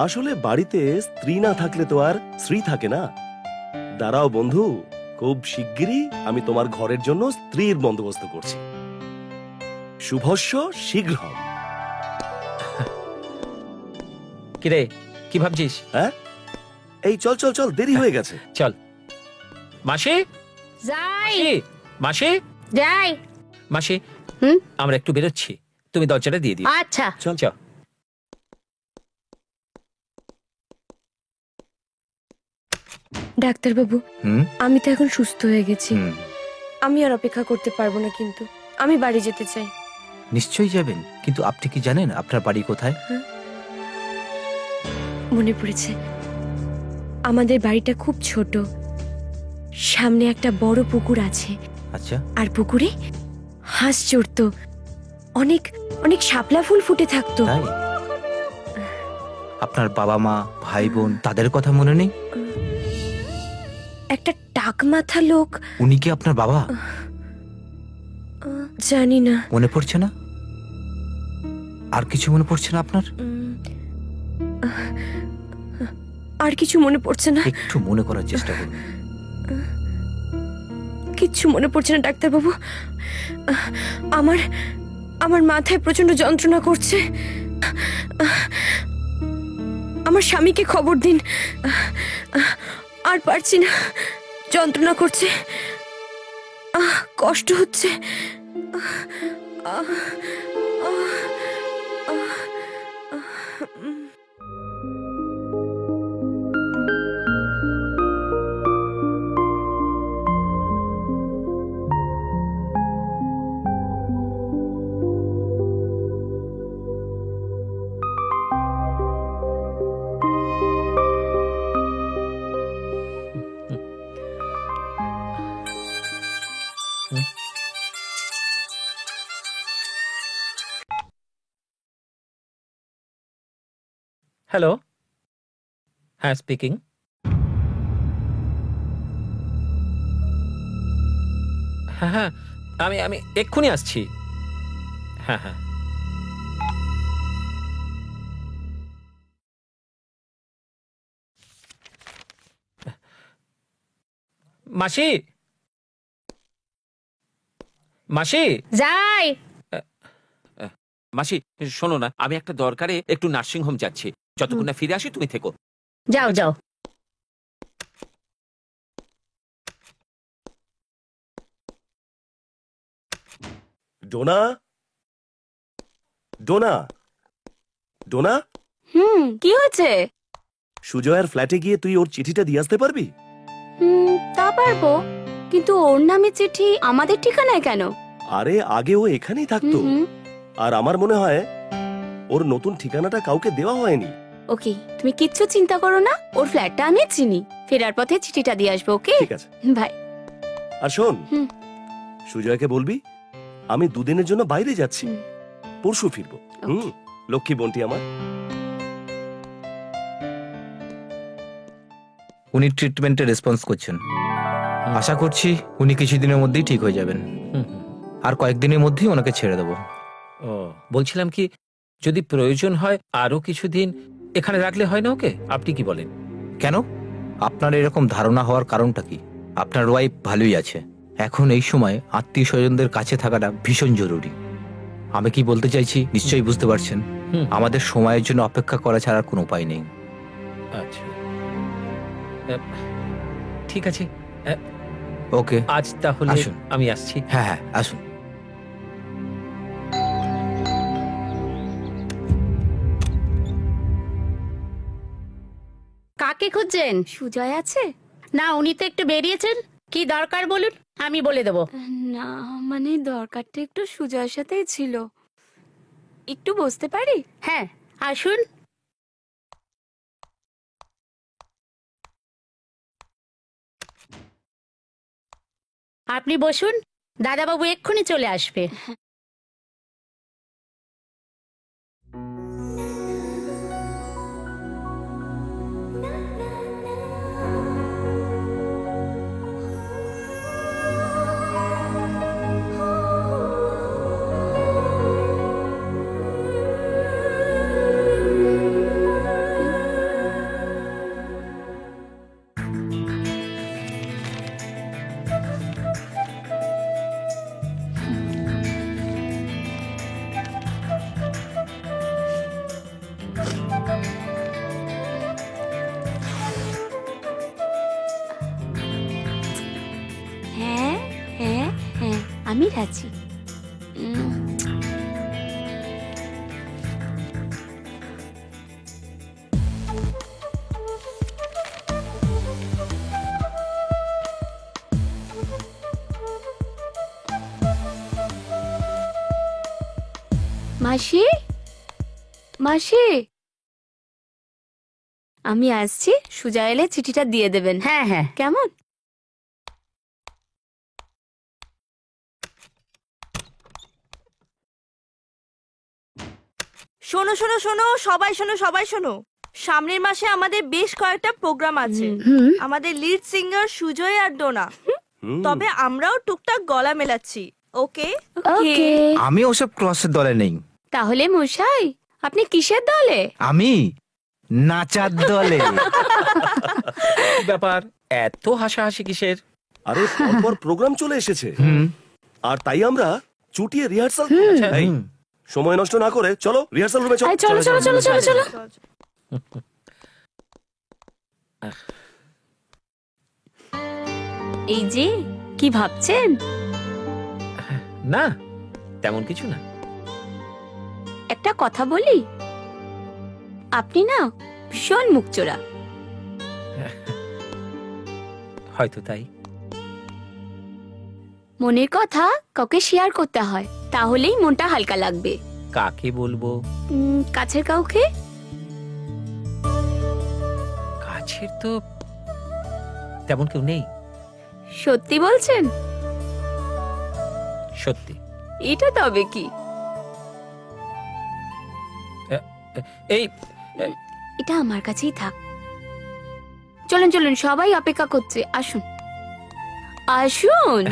আসলে বাড়িতে স্ত্রী না থাকলে তো আর শ্রী থাকে না। দাঁড়াও বন্ধু, খুব শিগগিরই আমি তোমার ঘরের জন্য স্ত্রীর বন্দোবস্ত করছি। শুভস্য শীঘ্র। কিরে, কি ভাবছিস? হ্যাঁ, এই চল চল চল, দেরি হয়ে গেছে। চল। মাসি, যাই মাসি, যাই। মাসি, আমরা একটু বেরোচ্ছি, তুমি দরজাটা দিয়ে দিও। আচ্ছা চল চল। ডাক্তারবাবু, আমি তো এখন সুস্থ হয়ে গেছি, আমি আর অপেক্ষা করতে পারবো না, কিন্তু আমি বাড়ি যেতে চাই। নিশ্চয়ই যাবেন, কিন্তু আপনি কি জানেন আপনার বাড়ি কোথায়? মনে পড়েছে, আমাদের বাড়িটা খুব ছোট, সামনে একটা বড় পুকুর আছে। আচ্ছা। আর পুকুরে হাঁস চড়তো, অনেক অনেক শাপলা ফুল ফুটে থাকতো। তাই? আপনার বাবা মা, ভাই বোন, তাদের কথা মনে নেই? একটা টাক মাথা লোক। উনি কি আপনার বাবা? জানি না। মনে পড়ছে না? আর কিছু মনে পড়ছে না আপনার? আর কিছু মনে পড়ছে না। একটু মনে করার চেষ্টা করুন। কিচ্ছু মনে পড়ছে না ডাক্তারবাবু। আমার আমার মাথায় প্রচন্ড যন্ত্রণা করছে। আমার স্বামীকে খবর দিন। আর পারছি না, যন্ত্রণা করছে, কষ্ট হচ্ছে। হ্যালো, হ্যাঁ স্পিকিং। হ্যাঁ হ্যাঁ, আমি আমি এক্ষুনি আসছি। হ্যাঁ হ্যাঁ। মাসি, মাসি, যাই। মাসি শোনো না, আমি একটা দরকারে একটু নার্সিং হোম যাচ্ছি, যতক্ষণ না ফিরে আসি তুমি থেকো। যাও যাও। ডোনা, ডোনা, ডোনা, কি হয়েছে? সুজয়ের ফ্ল্যাটে গিয়ে তুই ওর চিঠিটা দিয়ে আসতে পারবি? তা পারবো, কিন্তু ওর নামে চিঠি আমাদের ঠিকানায় কেন? আরে আগে ও এখানেই থাকতো, আর আমার মনে হয় ওর নতুন ঠিকানাটা কাউকে দেওয়া হয়নি। ওকে, তুমি কিচ্ছু চিন্তা করো না, ওর ফ্ল্যাটটা আমি চিনি। ফেরার পথে চিঠিটা দিয়ে আসবো। ওকে, ঠিক আছে ভাই। আর শোন, সুজয়কে বলবি আমি 2 দিনের জন্য বাইরে যাচ্ছি, পরশু ফিরবো। লক্ষ্মী বোনটি আমার। উনি ট্রিটমেন্টে রেসপন্স করছেন, আশা করছি উনি কিছুদিনের মধ্যেই ঠিক হয়ে যাবেন, আর কয়েকদিনের মধ্যেই ওনাকে ছেড়ে দেবো। ও, বলছিলাম কি, যদি প্রয়োজন হয় আরো কিছুদিন এখানে রাখলে হয় না ওকে? আপনি কি বলেন? কেন? আপনার এরকম ধারণা হওয়ার কারণটা কি? আপনার ওয়াইফ ভালোই আছে। এখন এই সময় আত্মীয় স্বজনদের কাছে থাকাটা ভীষণ জরুরি। আমি কি বলতে চাইছি নিশ্চয়ই বুঝতে পারছেন। আমাদের সময়ের জন্য অপেক্ষা করা ছাড়া কোনো উপায় নেই। আচ্ছা, ঠিক আছে, ওকে, আজ তাহলে আসুন। আমি আসছি। হ্যাঁ হ্যাঁ, আসুন। কাকে খুঁজছেন? সুজয় আছে? না, উনি তো একটু বেরিয়েছেন। কি দরকার বলুন, আমি বলে দেবো। না মানে দরকারটা একটু সুজয়ের সাথেই ছিল। একটু বসতে পারি? হ্যাঁ, আসুন। আপনি বসুন, দাদাবাবু এক্ষুনি চলে আসবে। হ্যাঁ হ্যাঁ হ্যাঁ, আমি রাজি। মাসি, মাসি, আমি আসছি, সুজয় এলে চিঠিটা দিয়ে দেবেন। হ্যাঁ হ্যাঁ, কেমন? শোনো শোনো শোনো, সবাই শোনো, সবাই শোনো। সামনের মাসে আমাদের বেশ কয়েকটা প্রোগ্রাম আছে। আমাদের লিড সিঙ্গার সুজয় আর ডোনা, তবে আমরাও টুকটাক গলা মেলাচ্ছি। ওকে ওকে। আমি ওসব ক্রসের দলে নেই। তাহলে মশাই, আপনি কিসের দলে? আমি নাচার দলে। ব্যাপার, এত হাসাহাসি কিসের? আরে পরপর প্রোগ্রাম চলে এসেছে, আর তাই আমরা চুটিয়ে রিহার্সাল। এই, সময় নষ্ট না করে চলো রিহার্সাল রুমে চলো। চলো চলো চলো চলো চলো। এই যে, কি ভাবছেন? না, তেমন কিছু না। একটা কথা বলি, আপনি না ভীষণ মুখচোরা। হয়তো তাই। মনের কথা কাউকে শেয়ার করতে হয়, তাহলেই মনটা হালকা লাগবে। কাকে বলবো? কাছের কাউকে। কাছের তো তেমন কেউ নেই। সত্যি বলছেন? সত্যি। এটা তবে কি? এই, এটা আমার কাছেই থাক। চলুন চলুন, সবাই অপেক্ষা করছে, আসুন আসুন।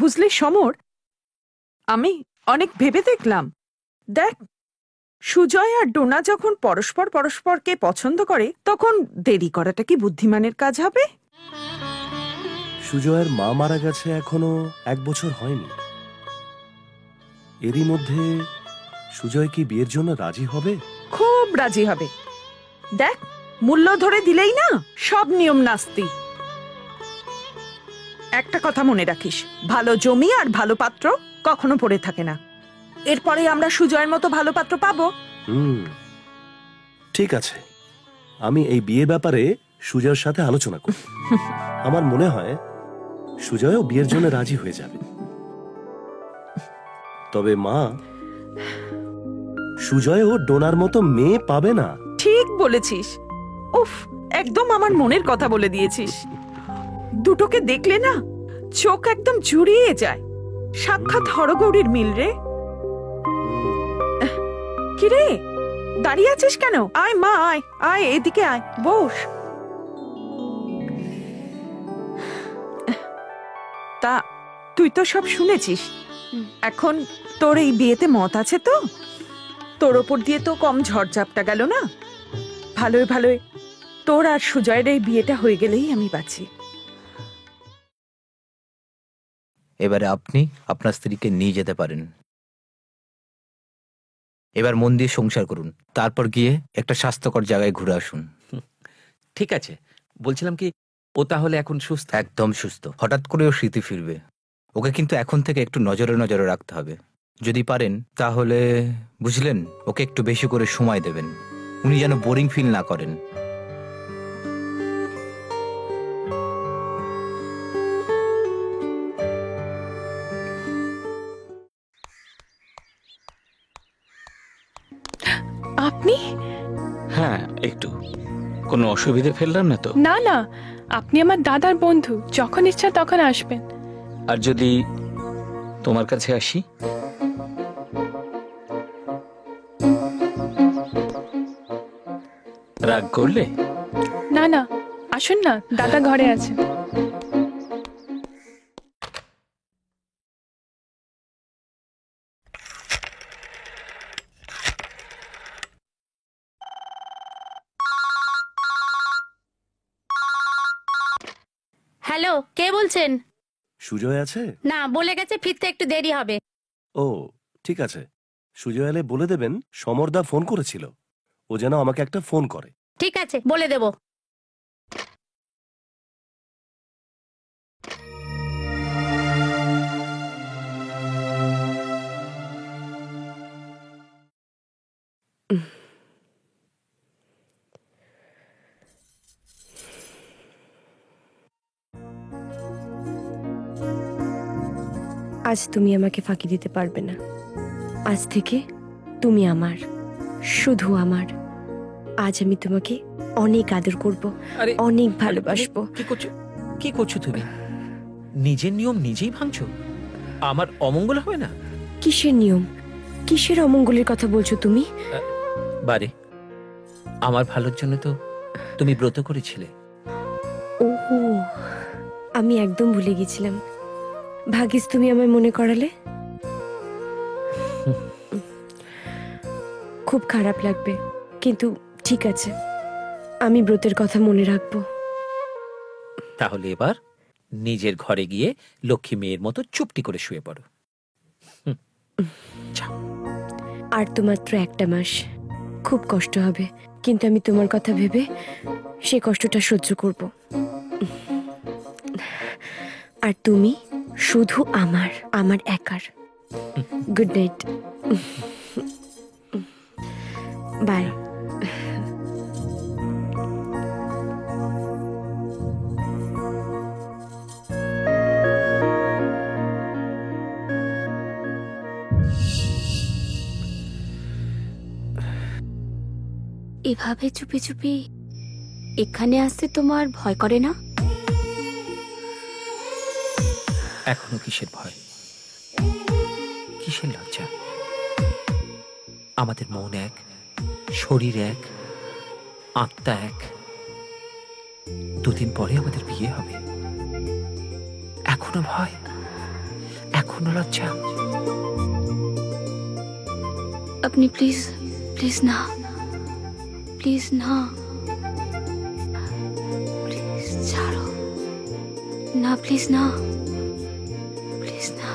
বুঝলি সমর, আমি অনেক ভেবে দেখলাম। দেখ, সুজয় আর ডোনা যখন পরস্পর পরস্পরকে পছন্দ করে, তখন দেরি করাটা কি বুদ্ধিমানের কাজ হবে? সুজয়ের মা মারা গেছে এখনো 1 বছর হয়নি। এরই মধ্যে সুজয় কি বিয়ের জন্য রাজি হবে? খুব রাজি হবে। দেখ, মূল্য ধরে দিলেই না সব নিয়ম নাস্তি। একটা কথা মনে রাখিস, ভালো জমি আর ভালো পাত্র কখনো পড়ে থাকে না। এরপরে আমরা সুজয়ের মতো ভালো পাত্র পাবো। ঠিক আছে, আমি এই বিয়ের ব্যাপারে সুজয়ের সাথে আলোচনা করব। আমার মনে হয় সুজয়ও বিয়ের জন্য রাজি হয়ে যাবে। তবে মা, সুজয়ও ডোনার মতো মেয়ে পাবে না। ঠিক বলেছিস। উফ, একদম আমার মনের কথা বলে দিয়েছিস। দুটোকে দেখলে না চোখ একদম জুড়িয়ে যায়। সাক্ষাৎ হরগৌরীর মিল রে। কিরে, দাঁড়িয়ে আছিস কেন? আয় মা, আয় আয়, এদিকে আয়, বস। তা তুই তো সব শুনেছিস। এখন তোর এই বিয়েতে মত আছে তো? তোর ওপর দিয়ে তো কম ঝড়ঝাপটা গেল না। ভালোই ভালোই তোর আর সুজয়ের এই বিয়েটা হয়ে গেলেই আমি বাঁচি। এবারে আপনি আপনার স্ত্রীকে নিয়ে যেতে পারেন। এবার মন দিয়ে সংসার করুন, তারপর গিয়ে একটা স্বাস্থ্যকর জায়গায় ঘুরে আসুন। ঠিক আছে, বলছিলাম কি, ও তাহলে এখন সুস্থ? একদম সুস্থ। হঠাৎ করেও স্মৃতি ফিরবে, ওকে কিন্তু এখন থেকে একটু নজরে নজরে রাখতে হবে। যদি পারেন তাহলে, বুঝলেন, ওকে একটু বেশি করে সময় দেবেন, উনি যেন বোরিং ফিল না করেন। আপনি? হ্যাঁ, একটু। কোনো অসুবিধে ফেললাম না তো? না না, আপনি আমার দাদার বন্ধু, যখন ইচ্ছা তখন আসবেন। আর যদি তোমার কাছে আসি? রাগ করলে? না না, আসুন না, দাদা ঘরে আছে। হ্যালো, কে বলছেন? সুজয় আছে? না, বলে গেছে ফিরতে একটু দেরি হবে। ও ঠিক আছে, সুজয় এলে বলে দেবেন সমরদা ফোন করেছিল, ও যেন আমাকে একটা ফোন করে। ঠিক আছে, বলে দেব। আজ তুমি আমাকে ফাঁকি দিতে পারবে না। আজ থেকে তুমি আমার, শুধু আমার। আজ আমি তোমাকে অনেক আদর করব, অনেক ভালোবাসবো। কি করছো তুমি? নিজের নিয়ম নিজেই ভাঙছো। আমার অমঙ্গল হবে না? কিসের নিয়ম, কিসের অমঙ্গলের কথা বলছো তুমি? বারে, আমার ভালোর জন্য তো তুমি ব্রত করেছিলে। ও, আমি একদম ভুলে গেছিলাম। ভাগ্যিস তুমি আমায় মনে করালে। খুব খারাপ লাগবে, কিন্তু ঠিক আছে, আমি ব্রতের কথা মনে রাখবো। তাহলে এবার নিজের ঘরে গিয়ে লক্ষ্মী মেয়ের মতো চুপটি করে শুয়ে পড়ো। আর তো মাত্র 1টা মাস, খুব কষ্ট হবে, কিন্তু আমি তোমার কথা ভেবে সে কষ্টটা সহ্য করব। আর তুমি শুধু আমার, আমার একার। Good night, bye. এভাবে চুপি চুপি এখানে আসতে তোমার ভয় করে না? এখনো কিসের ভয়, কিসের লজ্জা? আমাদের মন এক, শরীর এক, আত্মা এক। 2 দিন পরে আমাদের বিয়ে হবে। এখনো ভয়, এখনো লজ্জা? আপনি প্লিজ, প্লিজ না, প্লিজ না, প্লিজ ছাড়ো, না প্লিজ না, প্লিজ না।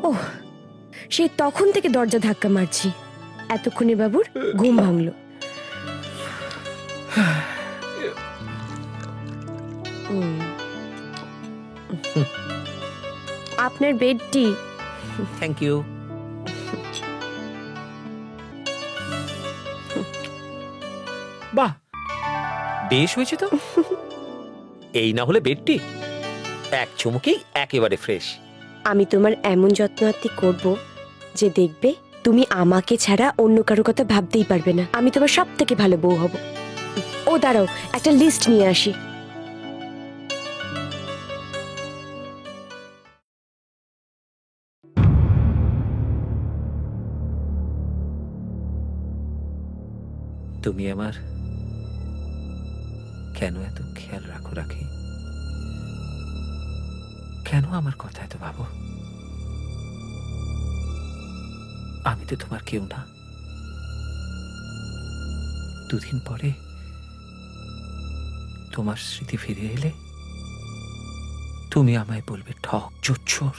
ওহ, সেই তখন থেকে দরজা ধাক্কা মারছি, এতক্ষণে বাবুর ঘুম ভাঙলো। আপনার বেডটি। Thank you. বাহ, বেশ হয়েছে তো। এই না হলে বেডটি এক চুমুকেই একেবারে ফ্রেশ। আমি তোমার এমন যত্ন আত্তি করব যে দেখবে তুমি আমাকে ছাড়া অন্য কারো কথা ভাবতেই পারবে না। আমি তোমার সব থেকে ভালো বউ হব। ও দাঁড়াও, একটা লিস্ট নিয়ে আসি। তুমি আমার কেন এত খেয়াল রাখো রাখি? কেন আমার কথা এত ভাবো? আমি তো তোমার কেউ না। দুদিন পরে তোমার স্মৃতি ফিরে এলে তুমি আমায় বলবে ঠক, জোচ্চোর,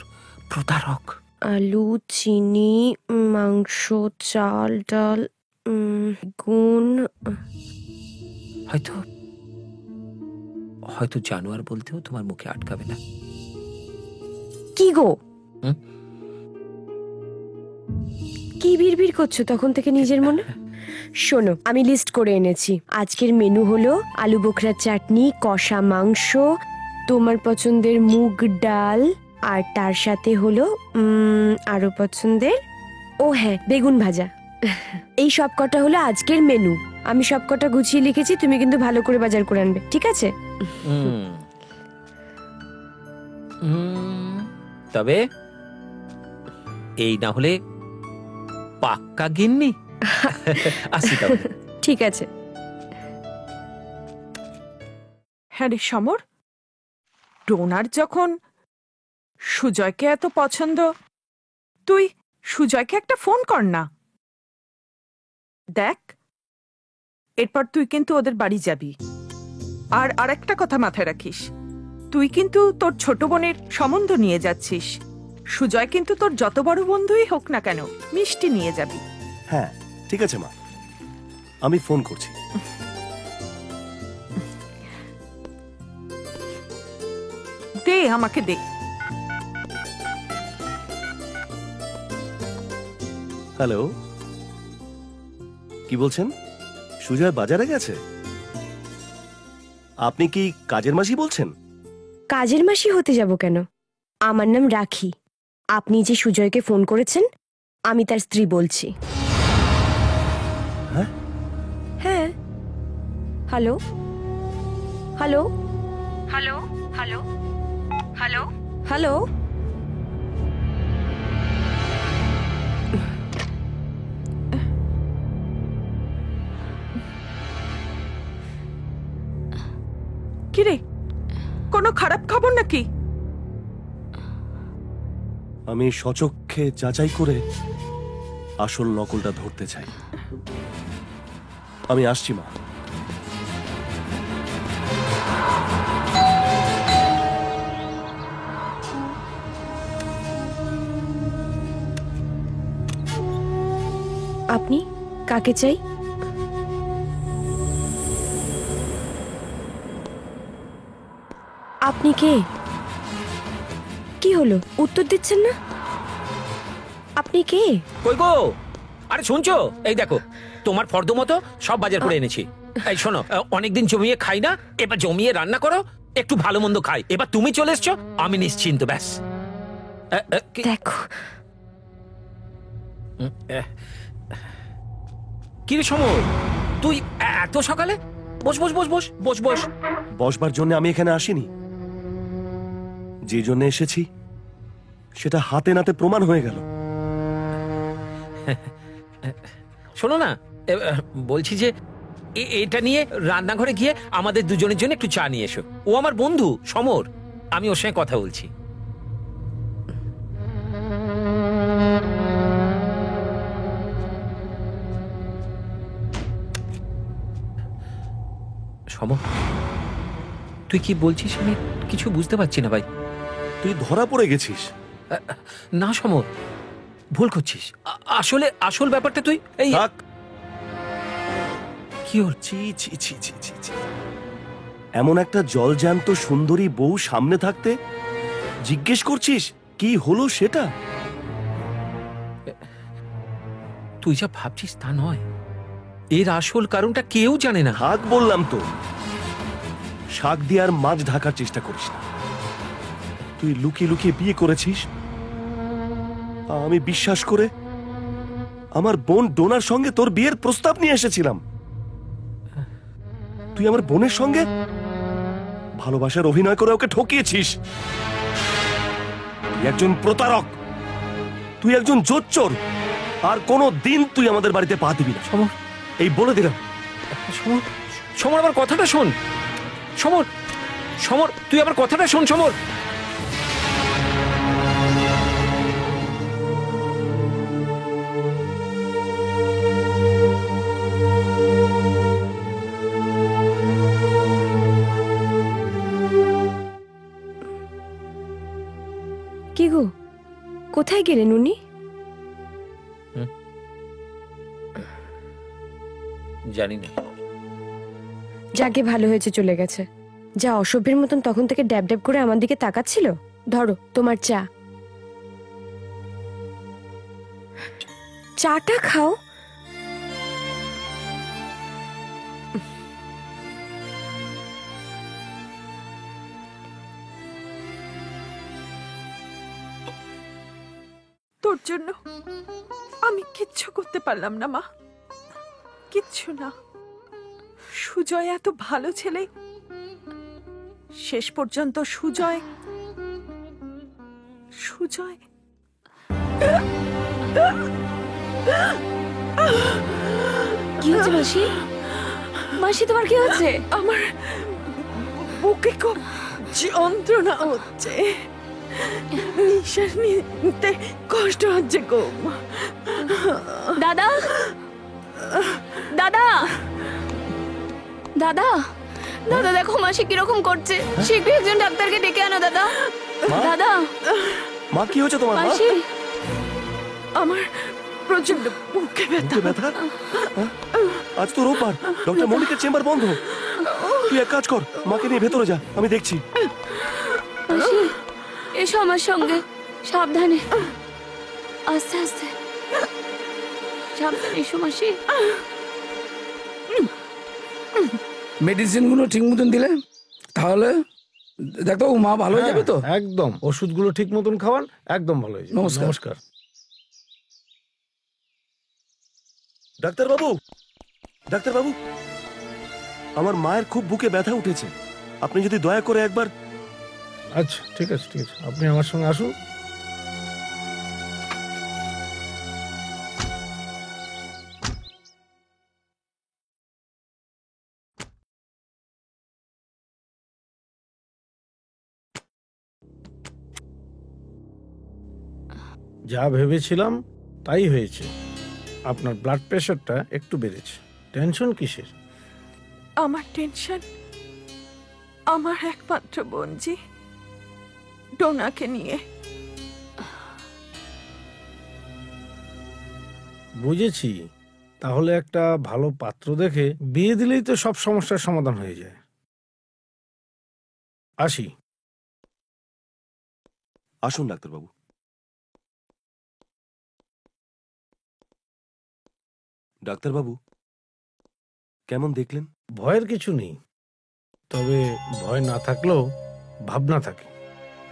প্রতারক। আলু, চিনি, মাংস, চাল, ডাল, গুণ, হয়তো হয়তো জানোয়ার বলতেও তোমার মুখে আটকাবে না। কি গো, কি বিড়বিড় করছো তখন থেকে নিজের মনে? শোনো, আমি লিস্ট করে এনেছি। আজকের মেনু হলো আলু বোখরার চাটনি, কষা মাংস, তোমার পছন্দের মুগ ডাল, আর তার সাথে হলো আরো পছন্দের, ও হ্যাঁ, বেগুন ভাজা। এই সব কটা হলো আজকের মেনু। আমি সব কটা গুছিয়ে লিখেছি, তুমি কিন্তু ভালো করে বাজার করে আনবে, ঠিক আছে? তবে এই না হলে পাক্কা গিন্নি। আসি তবে। ঠিক আছে। হ্যাঁ রে সমর, ডোনার যখন সুজয়কে এত পছন্দ, তুই সুজয়কে একটা ফোন কর না। দেখ, এরপর তুই কিন্তু ওদের বাড়ি যাবি। আর আরেকটা কথা মাথায় রাখিস, তুই কিন্তু তোর ছোট বোনের সম্বন্ধ নিয়ে যাচ্ছিস। সুজয় কিন্তু তোর যত বড় বন্ধুই হোক না কেন, মিষ্টি নিয়ে যাবি। হ্যাঁ ঠিক আছে মা, আমি ফোন করছি। দে, আমাকে দে। হ্যালো, কি বলছেন? সুজয় বাজারে গেছে? আপনি কি কাজের মাসি বলছেন? কাজের মাসি হতে যাব কেন? আমার নাম রাখি। আপনি যে সুজয়কে ফোন করেছেন, আমি তার স্ত্রী বলছি। হ্যাঁ হ্যাঁ। Hello hello hello hello hello hello. কিরে, কোনো খারাপ খবর নাকি? আমি সচক্ষে যাচাই করে আসল নকলটা ধরতে চাই। আমি আসছি মা। আপনি কাকে চাই? আপনি কে? কি হলো, উত্তর দিচ্ছেন না? আপনি কে? কই গো? আরে শুনছো? এই দেখো, তোমার ফর্দ মতো সব বাজার করে এনেছি। এই শোনো, অনেকদিন জমিয়ে খাই না, এবার জমিয়ে রান্না করো, একটু ভালো মন্দ খাই। এবার তুমি চলে এসছো, আমি নিশ্চিন্ত। ব্যাস। দেখো, কি রে সময়, তুই এত সকালে? বস বস বস বস বস বস। বসবার জন্য আমি এখানে আসিনি। যে জন্য এসেছি সেটা হাতে নাতে প্রমাণ হয়ে গেল। শোনো না, বলছি যে এটা নিয়ে রান্নাঘরে গিয়ে আমাদের দুজনের জন্য একটু চা নিয়ে এসো। ও আমার বন্ধু সমর, আমি ওর সঙ্গে কথা বলছি। সমর, তুই কি বলছিস আমি কিছু বুঝতে পারছি না ভাই। তুই ধরা পড়ে গেছিস? না সমর, ভুল করছিস। আসলে আসল ব্যাপারটা তুই এই কি হচ্ছে? ছি ছি ছি ছি ছি। এমন একটা জলজ্যান্ত সুন্দরী বউ সামনে থাকতে জিজ্ঞেস করছিস কি হলো সেটা? তুই যা ভাবছিস তা নয়। এর আসল কারণটা কেউ জানে না। থাক বললাম তো, শাক দিয়ে আর মাছ ঢাকার চেষ্টা করিস না। তুই লুকিয়ে লুকিয়ে বিয়ে করেছিস, আমি বিশ্বাস করে আমার বোন ডোনার সঙ্গে তোর বিয়ের প্রস্তাব নিয়ে এসেছিলাম। তুই আমার বোনের সঙ্গে ভালোবাসার অভিনয় করে ওকে ঠকিয়েছিস। তুই একজন প্রতারক, তুই একজন জোচ্চোর, আর কোনো দিন তুই আমাদের বাড়িতে পা দিবি না। সমর, এই বলে দিলাম। সমর, সমর আমার কথাটা শোন। সমর, সমর তুই আমার কথাটা শোন। সমর, কি গো, কোথায় গেলেন উনি? জানি না। যাকে ভালো হয়েছে চলে গেছে। যা অসভ্যের মতন তখন থেকে ড্যাব ড্যাব করে আমার দিকে তাকাচ্ছিল। ধরো তোমার চা। চাটা খাও। তোর জন্য আমি কিচ্ছু করতে পারলাম না মা, কিচ্ছু না। সুজয় এত ভালো ছেলে, শেষ পর্যন্ত সুজয় সুজয় কি হচ্ছে মাসি? মাসি তোমার কি হচ্ছে? আমার বুকে খুব যন্ত্রণা হচ্ছে, নিঃশ্বাস নিতে কষ্ট হচ্ছে গো। দাদা, দাদা, দাদা, দাদা দেখো মাসি কিরকম করছে। শীঘ্রই একজন ডাক্তারকে ডেকে আনো দাদা। দাদা, মা কি হচ্ছে তোমার? মাসি, আমার প্রচন্ড বুকে ব্যথা। আজ তো রোববার, ডক্টর মল্লিকের চেম্বার বন্ধ। তুই এক কাজ কর, মাকে নিয়ে ভেতরে যা, আমি দেখছি। মাসি এসো আমার সঙ্গে, সাবধানে, আস্তে আস্তে সাবধানে এসো মাসি। মেডিসিন গুলো ঠিক মতন দিলে তাহলে দেখো মা ভালো হয়ে যাবে তো? একদম, ওষুধগুলো ঠিক মতন খাওয়ান, একদম ভালো হয়ে যাবে। নমস্কার। নমস্কার। ডাক্তারবাবু, ডাক্তারবাবু, আমার মায়ের খুব বুকে ব্যথা উঠেছে, আপনি যদি দয়া করে একবার। আচ্ছা ঠিক আছে, ঠিক আছে, আপনি আমার সঙ্গে আসুন। যা ভেবেছিলাম তাই হয়েছে। আপনার ব্লাড প্রেশারটা একটু বেড়েছে। টেনশন কিসের? আমার টেনশন আমার একমাত্র বোনজি ডোনাকে নিয়ে। বুঝেছি, তাহলে একটা ভালো পাত্র দেখে বিয়ে দিলেই তো সব সমস্যার সমাধান হয়ে যায়। আসি। আসুন ডাক্তারবাবু। ডাক্তারবাবু, কেমন দেখলেন? ভয়ের কিছু নেই, তবে ভয় না থাকলেও ভাবনা থাকে।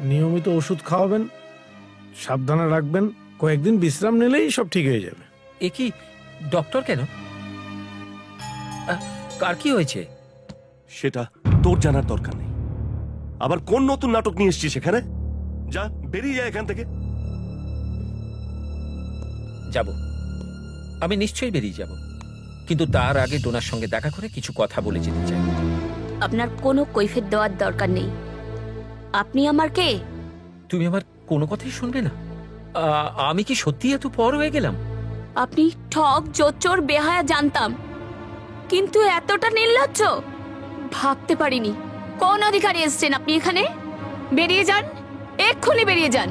নিয়মিত ওষুধ খাওয়াবেন, সাবধানে রাখবেন, কয়েকদিন বিশ্রাম নিলেই সব ঠিক হয়ে যাবে। এ কি ডক্টর কেন? কার কি হয়েছে সেটা তোর জানার দরকার নেই। আবার কোন নতুন নাটক নিয়ে এসছিস সেখানে? যা, বেরিয়ে যায় এখান থেকে। যাব, আমি নিশ্চয়ই বেরিয়ে যাব, কিন্তু তার আগে ডোনার সঙ্গে দেখা করে কিছু কথা বলে যেতে চাই। আপনার কোনো কৈফিয়ত দেওয়ার দরকার নেই। আপনি আমার কে? তুমি আমার কোনো কথাই শুনবে না? আমি কি সত্যি এত পর হয়ে গেলাম? আপনি ঠক জোচ্চোর বেহায়া জানতাম, কিন্তু এতটা নির্লজ্জ ভাবতে পারিনি। কোন অধিকারে এসেছেন আপনি এখানে? বেরিয়ে যান, এক্ষুনি বেরিয়ে যান।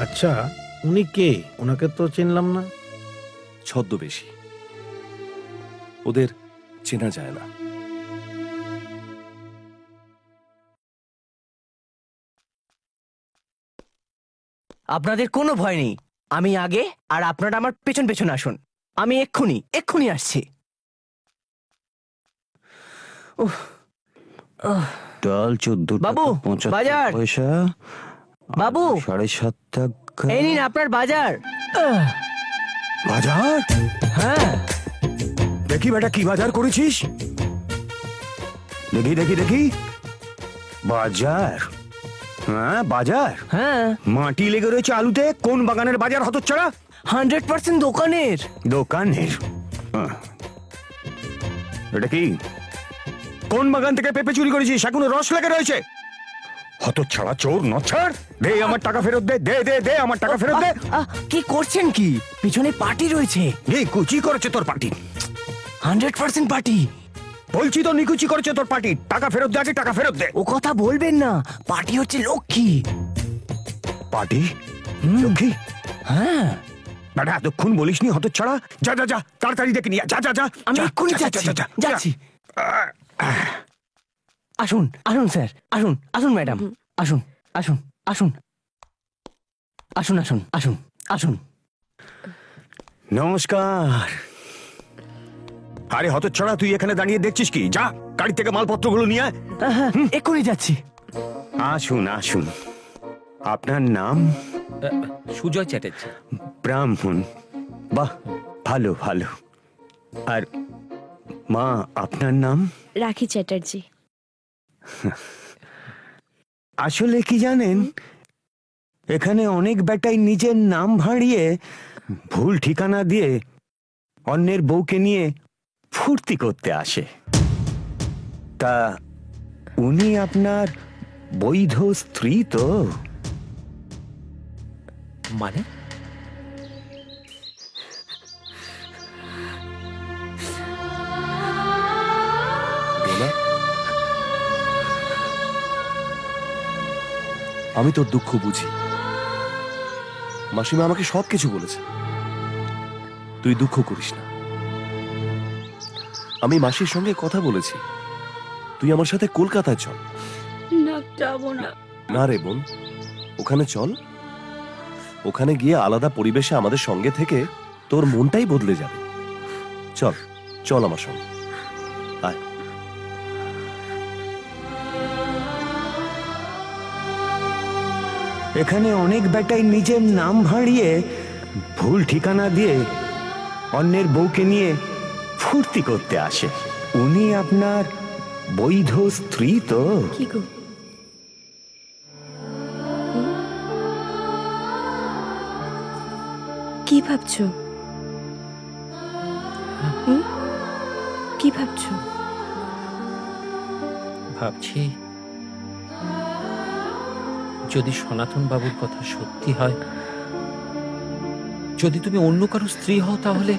আচ্ছা, উনি কে? ওনাকে তো চিনলাম না। ছদ্মবেশী, ওদের চেনা যায় না। আপনাদের কোনো ভয় নেই, আমি আগে আর আপনারা আমার পেছন পেছন আসুন। আমি এক্ষুনি আসছি। ডাল 14 বাবু, টাকা 75 বাজার। পয়সা। বাবু, 7.5 টাকা। এই নিন আপনার বাজার। বাজার? হ্যাঁ। দেখি বেটা, কি বাজার করেছিস? দেখি দেখি দেখি। বাজার? হ্যাঁ বাজার। হ্যাঁ। মাটি লেগে রয়েছে আলুতে। কোন বাগানের বাজার হতচ্ছাড়া? 100% দোকানের। দোকানের? এটা কি? কোন বাগান থেকে পেঁপে চুরি করেছিস? এখনো রস লেগে রয়েছে। হতচ্ছাড়া চোর নচ্ছাড়, দে আমার টাকা ফেরত দে। দে দে দে আমার টাকা ফেরত দে। কি করছেন কি? পিছনে পার্টি রয়েছে। নিকুচি করেছে তোর পার্টি। 100% পার্টি। বলছি তো নিকুচি করেছে তোর পার্টি। টাকা ফেরত দে, আগে টাকা ফেরত দে। ও কথা বলবেন না, পার্টি হচ্ছে লক্ষ্মী। পার্টি? লক্ষ্মী? হ্যাঁ। বেটা এতক্ষণ বলিসনি হতচ্ছাড়া? যা যা যা, তাড়াতাড়ি দেখে নিয়ে যা যা যা। আমি এক্ষুনি যাচ্ছি। আসুন আসুন স্যার, আসুন আসুন ম্যাডাম, আসুন আসুন আসুন আসুন আসুন আসুন আসুন। নমস্কার। আরে হতচ্ছাড়া, তুই এখানে দাঁড়িয়ে দেখছিস কি? যা গাড়ি থেকে মালপত্রগুলো নিয়ে আয়। এক্ষুনি যাচ্ছি। আসুন আসুন। আপনার নাম? সুজয় চ্যাটার্জি। ব্রাহ্মণ? বাহ, ভালো ভালো। আর মা, আপনার নাম? রাখি চ্যাটার্জি। আসলে কি জানেন, এখানে অনেক বেটাই নিজের নাম ভাঁড়িয়ে ভুল ঠিকানা দিয়ে অন্যের বউকে নিয়ে ফুর্তি করতে আসে। তা উনি আপনার বৈধ স্ত্রী তো? মানে? আমি তোর দুঃখ বুঝি। মাসিমা আমাকে সবকিছু বলেছে। তুই দুঃখ করিস না। আমি মাসির সঙ্গে কথা বলেছি, তুই আমার সাথে কলকাতায় চল। না, যাবো না। না রে বোন, ওখানে চল। ওখানে গিয়ে আলাদা পরিবেশে আমাদের সঙ্গে থেকে তোর মনটাই বদলে যাবে। চল চল আমার সঙ্গে আয়। এখানে অনেক বেটাই নিজের নাম ভাঁড়িয়ে ভুল ঠিকানা দিয়ে অন্যের বউকে নিয়ে ফুর্তি করতে আসে। উনি আপনার বৈধ স্ত্রী তো? কি গো? কি ভাবছো? কি ভাবছো? ভাবছি, যদি সনাতন বাবুর কথা সত্যি হয়, যদি তুমি অন্য কারো স্ত্রী হও, তাহলে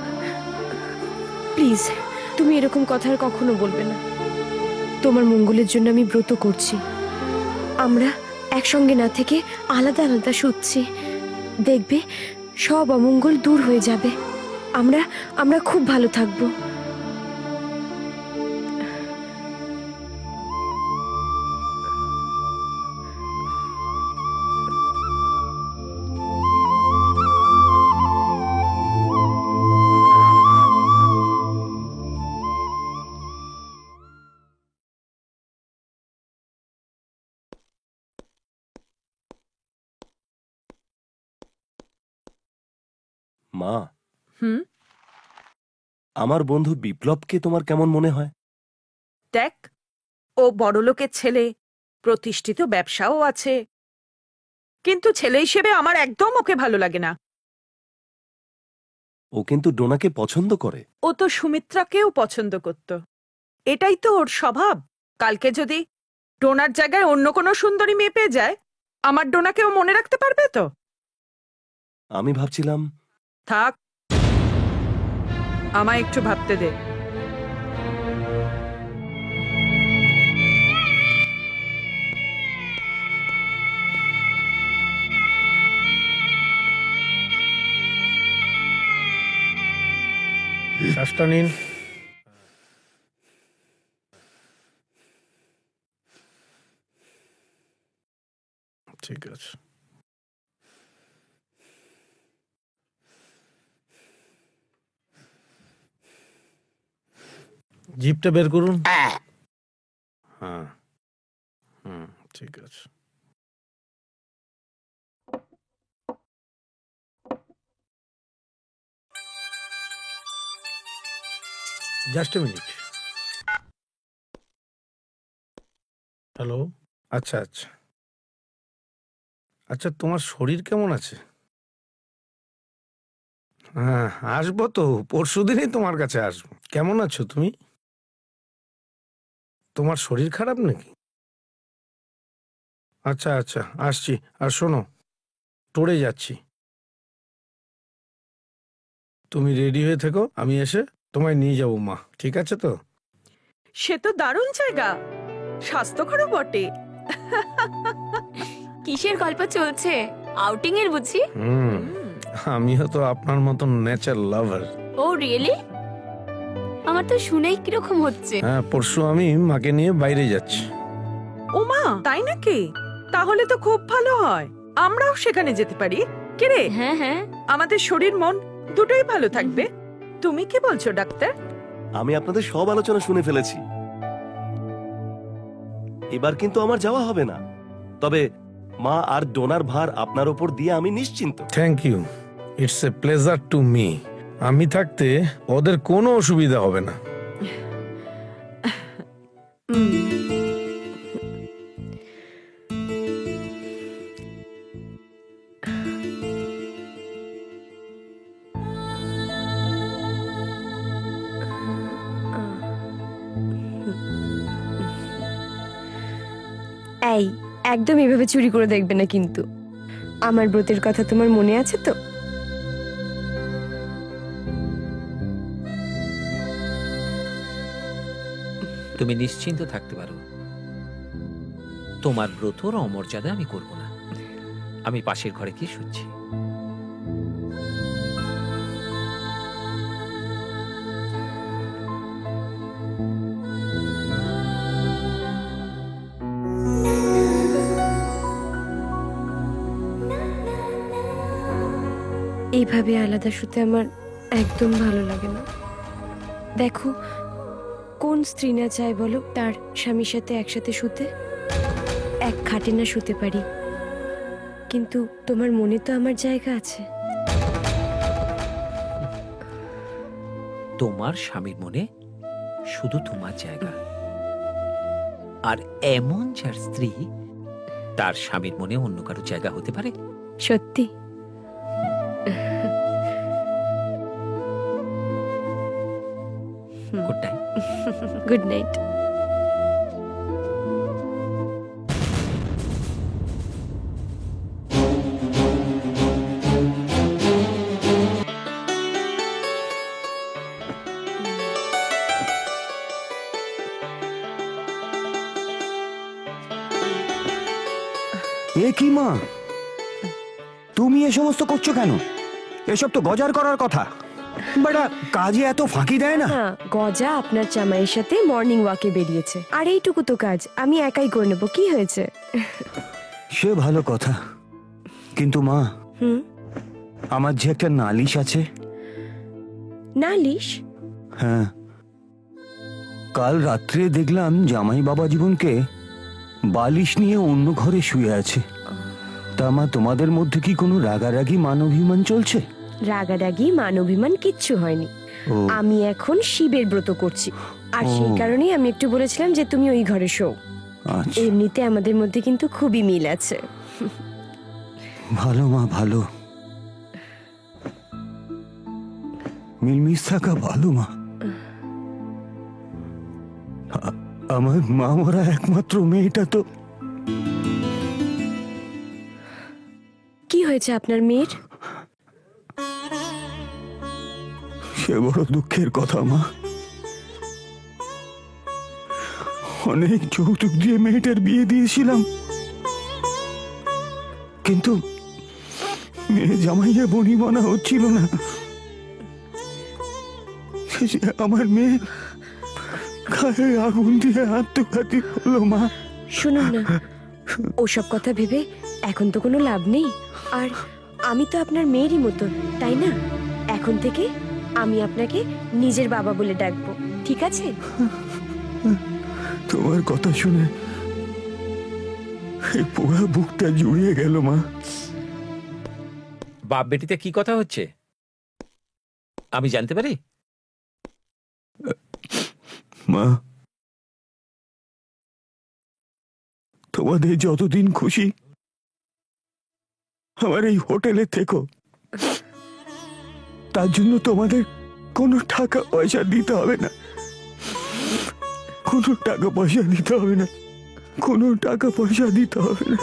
প্লিজ, তুমি এরকম কথা আর কখনো বলবে না। তোমার মঙ্গলের জন্য আমি ব্রত করছি। আমরা একসঙ্গে না থেকে আলাদা আলাদা শুচ্ছি। দেখবে সব অমঙ্গল দূর হয়ে যাবে। আমরা খুব ভালো থাকবো। মা, আমার বন্ধু বিপ্লবকে তোমার কেমন মনে হয়? দেখ, ও বড়লোকের ছেলে, প্রতিষ্ঠিত ব্যবসাও আছে, কিন্তু ছেলে হিসেবে আমার একদম ওকে ভালো লাগে না। ও কিন্তু ডোনাকে পছন্দ করে। ও তো সুমিত্রাকেও পছন্দ করত। এটাই তো ওর স্বভাব। কালকে যদি ডোনার জায়গায় অন্য কোনো সুন্দরী মেয়ে পেয়ে যায়, আমার ডোনাকেও মনে রাখতে পারবে তো? আমি ভাবছিলাম। থাক, আমায় একটু ভাবতে দে। শ্বাসটা নিন। ঠিক আছে। জিপটা বের করুন। হ্যাঁ, ঠিক আছে। Just a minute. হ্যালো। আচ্ছা আচ্ছা আচ্ছা, তোমার শরীর কেমন আছে? হ্যাঁ, আসবো তো, পরশুদিনই তোমার কাছে আসবো। কেমন আছো তুমি? তোমার শরীর খারাপ নাকি? আচ্ছা আচ্ছা, আসছি। আর শোনো, টোরে যাচ্ছি, তুমি রেডি হয়ে থেকো, আমি এসে তোমায় নিয়ে যাবো মা। ঠিক আছে তো? সে তো দারুণ জায়গা, স্বাস্থ্যকরও বটে। কিসের গল্প চলছে? আউটিং এর বুঝি? আমিও তো আপনার মতন নেচার লাভার। ও রিয়েলি? আমার তো শুনেই কিরকম হচ্ছে। হ্যাঁ, পরশু আমি মাকে নিয়ে বাইরে যাচ্ছি। ও মা, তাই নাকি? তাহলে তো খুব ভালো হয়, আমরাও সেখানে যেতে পারি। কে রে? হ্যাঁ হ্যাঁ, আমাদের শরীর মন দুটোই ভালো থাকবে। তুমি কি বলছো ডাক্তার? আমি আপনাদের সব আলোচনা শুনে ফেলেছি। এবার কিন্তু আমার যাওয়া হবে না, তবে মা আর ডোনার ভার আপনার উপর দিয়ে আমি নিশ্চিন্ত। Thank you, it's a pleasure to me. আমি থাকতে ওদের কোনো অসুবিধা হবে না। এই, একদম এভাবে চুরি করে দেখবে না কিন্তু। আমার ব্রতের কথা তোমার মনে আছে তো? তুমি নিশ্চিন্ত থাকতে পারো, তোমার ব্রতর অমর্যাদা আমি করব না। আমি পাশের ঘরে গিয়ে শুচ্ছি। এইভাবে আলাদা শুতে আমার একদম ভালো লাগে না। দেখো, কোন স্ত্রী না চায় বলো তার স্বামীর সাথে একসাথে শুতে? এক খাটে না শুতে পারি, কিন্তু তোমার মনে তো আমার জায়গা আছে। তোমার স্বামীর মনে শুধু তোমার জায়গা, আর এমন যার স্ত্রী তার স্বামীর মনে অন্য কারো জায়গা হতে পারে? সত্যি? Good night. Good night. এ কি মা, তুমি এ সমস্ত করছো কেন? এসব তো গজার করার কথা। বেটা কাজে এত ফাঁকি দেয় না। গজা আপনার জামাইয়ের সাথে মর্নিং ওয়াকে বেরিয়েছে, আর এইটুকু তো কাজ আমি একাই করে নেবো। কি হয়েছে? সে ভালো কথা, কিন্তু মা, আমার যে একটা নালিশ আছে। নালিশ? হ্যাঁ, কাল রাত্রে দেখলাম জামাই বাবা জীবনকে বালিশ নিয়ে অন্য ঘরে শুয়ে আছে। তা মা, তোমাদের মধ্যে কি কোনো রাগারাগি মান অভিমান চলছে? রাগারাগি মান অভিমান কিচ্ছু হয়নি। ও। আমি এখন শিবের ব্রত করছি, আর ও। সেই কারণেই আমি একটু বলেছিলাম যে তুমি ওই ঘরে শো। আচ্ছা এমনিতে আমাদের মধ্যে কিন্তু খুবই মিল আছে। ভালো মা, ভালো মিলমিশ থাকা ভালো মা। আমার মা মরা একমাত্র মেয়েটা তো। কি হয়েছে আপনার মেয়ের? সে বড় দুঃখের কথা মা। অনেক যৌতুক দিয়ে মেয়েটার বিয়ে দিয়েছিলাম, কিন্তু মেয়ে জামাইয়া বনিবনা হচ্ছিল না। শেষে আমার মেয়ে গায়ে আগুন দিয়ে আত্মঘাতী হলো মা। শুনুন না, ওসব কথা ভেবে এখন তো কোনো লাভ নেই। আর আমি তো আপনার মেয়েরই মতো, তাই না? এখন থেকে আমি আপনাকে নিজের বাবা বলে ডাকবো, ঠিক আছে? তোমার কথা শুনে এই পোড়া বুকটা জুড়িয়ে গেল মা। বাপ বেটিতে কি কথা হচ্ছে আমি জানতে পারি? মা, তোমাদের যতদিন খুশি আমার এই হোটেলে থেকো, তার জন্য তোমাদের কোনো টাকা পয়সা দিতে হবে না, কোনো টাকা পয়সা দিতে হবে না, কোনো টাকা পয়সা দিতে হবে না।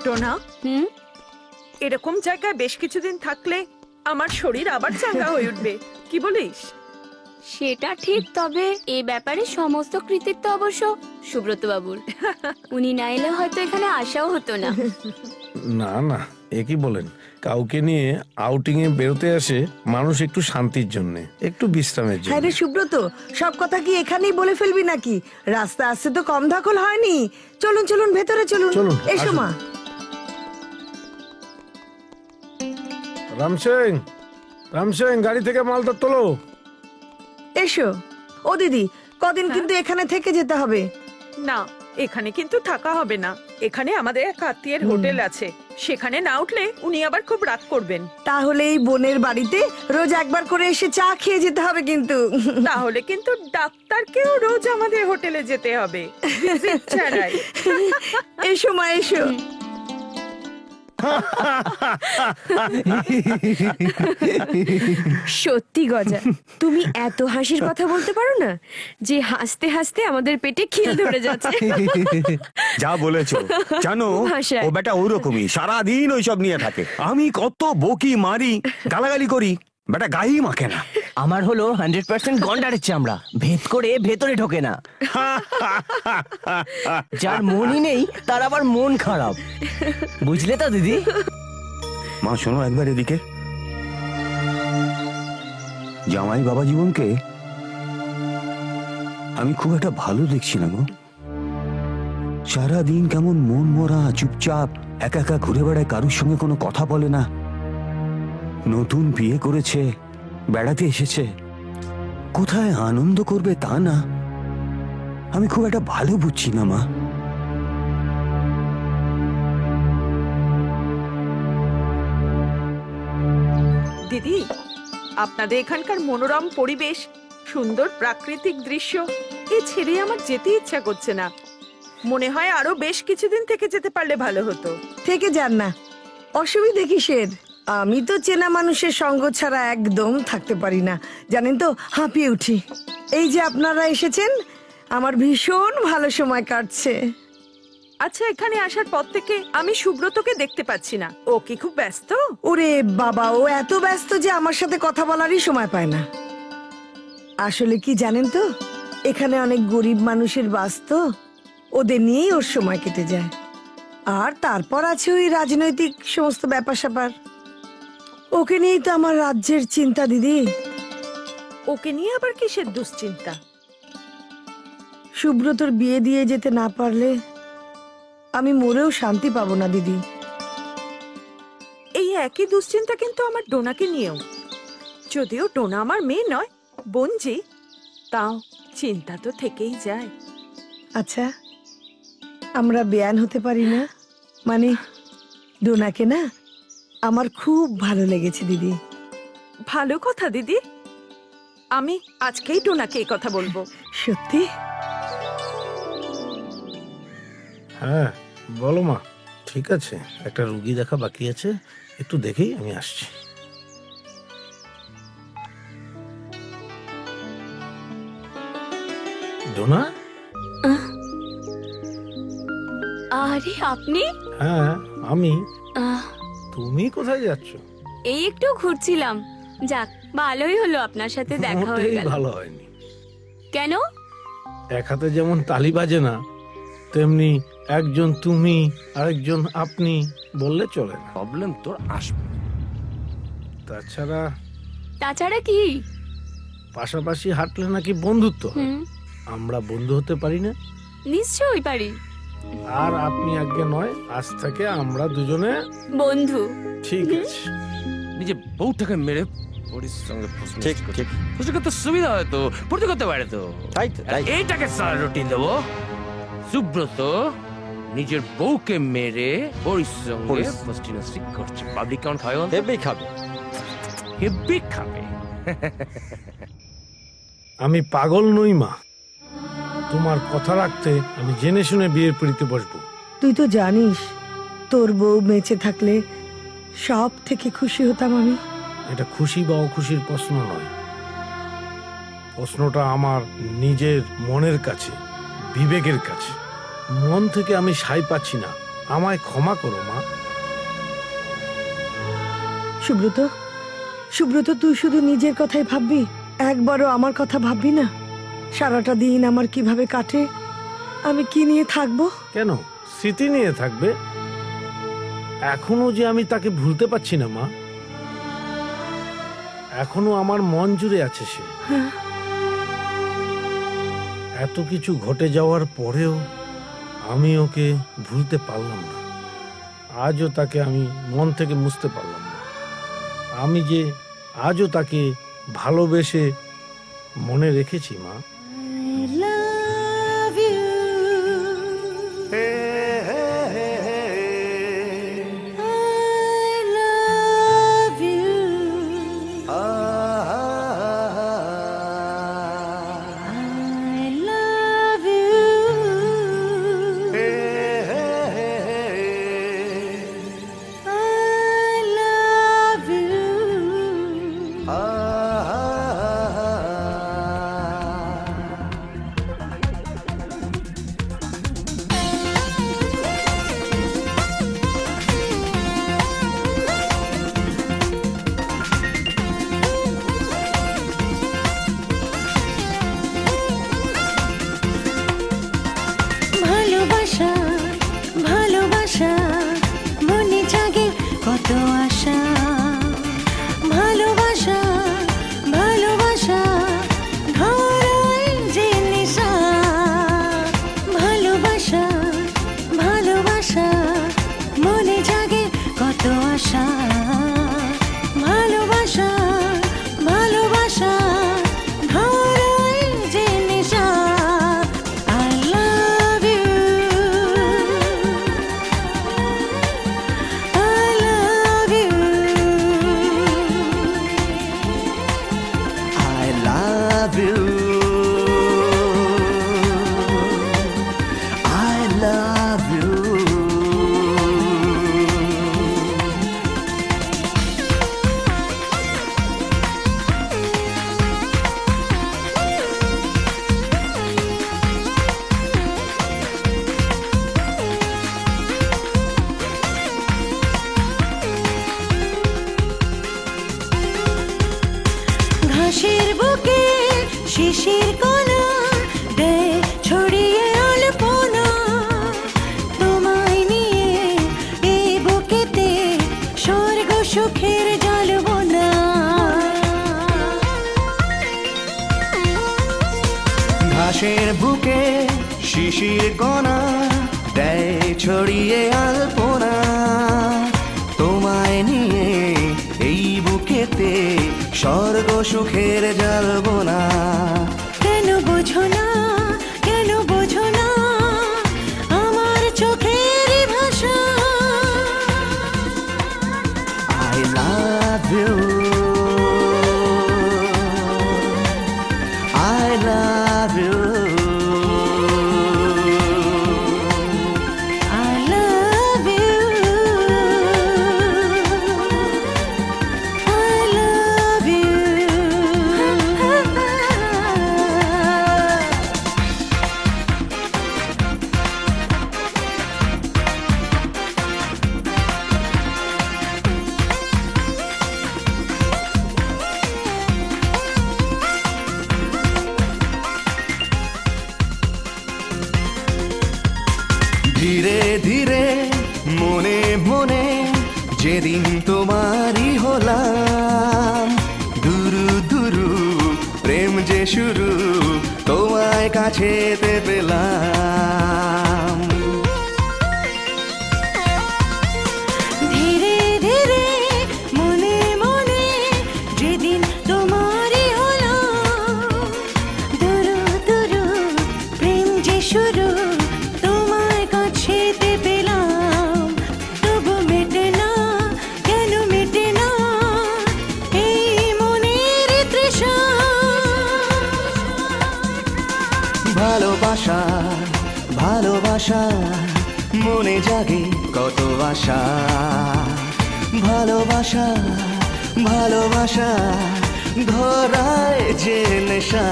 টোনা, এরকম জায়গায় বেশ কিছুদিন থাকলে আমার শরীর আবার চাঙ্গা হয়ে উঠবে, কি বলিস? সেটা ঠিক, তবে এই ব্যাপারে সমস্ত কৃতিত্ব অবশ্য সুব্রত বাবুর। উনি না এলে হয়তো এখানে আসাও হতো না। না না, এ কি বলেন? কাউকে নিয়ে আউটিং এ বেরোতে আসে মানুষ একটু শান্তির জন্য, একটু বিশ্রামের জন্য। হ্যাঁ রে সুব্রত, সব কথা কি এখানেই বলে ফেলবি নাকি? রাস্তা আসছে তো কম ধাকল হয়নি। চলুন চলুন ভেতরে চলুন। চলুন, এসো আসুন। মা। রামসিং, রামসিং, গাড়ি থেকে মালটা তোলো। এসো। ও দিদি, কদিন কিন্তু এখানে থেকে যেতে হবে। না, এখানে কিন্তু থাকা হবে না। এখানে আমাদের এক আত্মীয়ের হোটেল আছে, সেখানে না উঠলে উনি আবার খুব রাগ করবেন। তাহলে এই বোনের বাড়িতে রোজ একবার করে এসে চা খেয়ে যেতে হবে কিন্তু। তাহলে কিন্তু ডাক্তারকেও রোজ আমাদের হোটেলে যেতে হবে, visit ছাড়াই। এসো মা, এসো। সত্যি গজা, তুমি এত হাসির কথা বলতে পারো না যে হাসতে হাসতে আমাদের পেটে খিল ধরে যাচ্ছে। যা বলেছো, জানো ভাষায়। ও বেটা ওরকমই সারাদিন ওইসব নিয়ে থাকে। আমি কত বকি মারি, গালাগালি করি, বেটা গায়েই মাখে না। আমার হলো 100% গন্ডারের চামড়া, ভেদ করে ভেতরে ঢোকে না। যার মনই নেই তার আবার মন খারাপ, বুঝলে তো দিদি? মা শোনো একবার এদিকে। জামাই বাবা জীবনকে আমি খুব একটা ভালো দেখছি না গো। সারাদিন কেমন মন মরা, চুপচাপ একা একা ঘুরে বেড়ায়, কারুর সঙ্গে কোনো কথা বলে না। নতুন বিয়ে করেছে, বেড়াতে এসেছে, কোথায় আনন্দ করবে তা না। আমি খুব একটা ভালো বুঝছি না মা। দিদি, আপনাদের এখানকার মনোরম পরিবেশ, সুন্দর প্রাকৃতিক দৃশ্য, এ ছেড়ে আমার যেতে ইচ্ছা করছে না। মনে হয় আরো বেশ কিছুদিন থেকে যেতে পারলে ভালো হতো। থেকে যান না, অসুবিধে কিসের? আমি তো চেনা মানুষের সঙ্গ ছাড়া একদম থাকতে পারি না, জানেন তো, হাঁপিয়ে উঠি। এই যে আপনারা এসেছেন, আমার ভীষণ ভালো সময় কাটছে। আচ্ছা, এখানে আসার পর থেকে আমি সুব্রতকে দেখতে পাচ্ছি না, ও কি খুব ব্যস্ত? ওরে বাবা, ও এত ব্যস্ত যে আমার সাথে কথা বলারই সময় পায় না। আসলে কি জানেন তো, এখানে অনেক গরিব মানুষের বাস তো, ওদের নিয়েই ওর সময় কেটে যায়। আর তারপর আছে ওই রাজনৈতিক সমস্ত ব্যাপার স্যাপার, ওকে নিয়েই তো আমার রাজ্যের চিন্তা দিদি। ওকে নিয়ে আবার কিসের দুশ্চিন্তা? সুব্রতর বিয়ে দিয়ে যেতে না পারলে আমি মরেও শান্তি পাবো না দিদি। এই একই দুশ্চিন্তা কিন্তু আমার ডোনাকে নিয়েও। যদিও ডোনা আমার মেয়ে নয়, বোনজি, তাও চিন্তা তো থেকেই যায়। আচ্ছা, আমরা বেয়ান হতে পারি না? মানে ডোনাকে না আমার খুব ভালো লেগেছে দিদি। ভালো কথা দিদি, আমি আজকেই ডোনাকে এই কথা বলবো। সত্যি? হ্যাঁ বলো মা। ঠিক আছে, একটা রুগী দেখা বাকি আছে, একটু দেখেই আমি আসছি। ডোনা? আরে আপনি? হ্যাঁ আমি। আহ, তুমি কোথায় যাচ্ছ? এই একটু ঘুরছিলাম। যাক, ভালোই হলো আপনার সাথে দেখা হয়ে মোটেই গেল। ভালো হয়নি। কেন? এক হাতে যেমন তালি বাজে না, তেমনি একজন তুমি আরেকজন আপনি বললে চলে না। প্রবলেম তোর আসবে। তাছাড়া তাছাড়া কি? পাশাপাশি হাঁটলে নাকি বন্ধুত্ব হয়। হুম, আমরা বন্ধু হতে পারি না? নিশ্চয়ই পারি। আর আপনি আগে নয়, আজ থেকে আমরা দুজনে বন্ধু। ঠিক আছে। নিজে বউটাকে মেরে পরির সঙ্গে প্রশ্ন ঠিক ঠিক প্রশ্ন করতে সুবিধা হয় তো, পড়তে করতে পারে তো। তাই তো, তাই। এইটাকে স্যার রুটিন দেবো। সুব্রত নিজের বউকে মেরে পরির সঙ্গে প্রশ্ন করছে। পাবলিক কেমন খাবে? হেব্বি খাবে, হেব্বি খাবে। আমি পাগল নই মা, তোমার কথা রাখতে আমি জেনে শুনে বিয়ের পিড়িতে বসবো। তুই তো জানিস তোর বউ বেঁচে থাকলে সব থেকে খুশি হতাম আমি। এটা খুশি বা অখুশির প্রশ্ন নয়, প্রশ্নটা আমার নিজের মনের কাছে, বিবেকের কাছে। মন থেকে আমি সাই পাচ্ছি না, আমায় ক্ষমা করো মা। সুব্রত, সুব্রত, তুই শুধু নিজের কথাই ভাববি, একবারও আমার কথা ভাববি না? সারাটা দিন আমার কিভাবে কাটে, আমি কি নিয়ে থাকবো? কেন স্মৃতি নিয়ে থাকবে? এখনো যে আমি তাকে ভুলতে পারছি না মা, এখনো আমার মন জুড়ে আছে সে। এত কিছু ঘটে যাওয়ার পরেও আমি ওকে ভুলতে পারলাম না। আজও তাকে আমি মন থেকে মুছতে পারলাম না। আমি যে আজও তাকে ভালোবেসে মনে রেখেছি মা। ভালোবাসা ভালোবাসা মনে জাগে কত আশা। ভালোবাসা ভালোবাসা ধরায় যে নেশা। ভালোবাসা ভালোবাসা মনে জাগে কত আশা। ভালোবাসা ভালোবাসা ধরায় যে নেশা। I love you, I love you, I love you, I love you. ঘাসের বুকে শিশির কণা দেয় ছড়িয়ে আলপনা। তোমায় নিয়ে এই বুকেতে স্বর্গ সুখের জলবনা। ঘাসের বুকে শিশির কণা দেয় ছড়িয়ে আলপনা। তোমায় নিয়ে স্বর্গ সুখের জ্বালবো না। কেন বোঝো না, কেন বোঝো না আমার চোখের ভাষা। I love you, I love you, I love you, I love you. ধীরে ধীরে মনে মনে যেদিন তোমারই হলাম, দুরু দুরু প্রেম যে শুরু তোমায় কাছেতে পেলাম। ধীরে ধীরে মনে মনে যেদিন তোমারই হলো, দুরু দুরু প্রেম যে শুরু তোমার কাছেতে পেলাম। তবু মেটে না, কেন মেটে না এই মনের তৃষা। ভালোবাসা ভালোবাসা মনে জাগে কত আশা। ভালোবাসা ভালোবাসা ধরায় যে নেশা।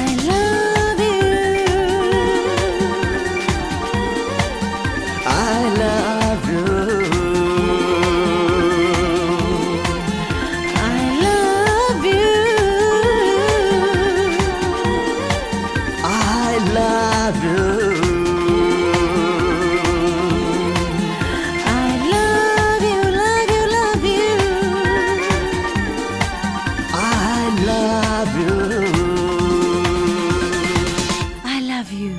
I love you, I love you, I love you, I love you, I love you, love you, love you. I love you, I love you.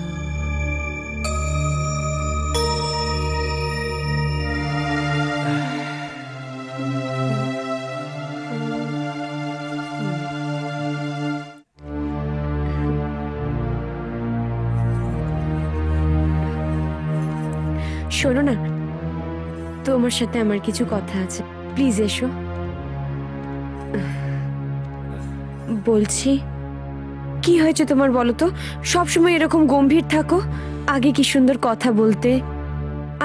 শোনো না, তোমার সাথে আমার কিছু কথা আছে, প্লিজ এসো। বলছি, কি হয়েছে তোমার বলো তো? সবসময় এরকম গম্ভীর থাকো। আগে কি সুন্দর কথা বলতে,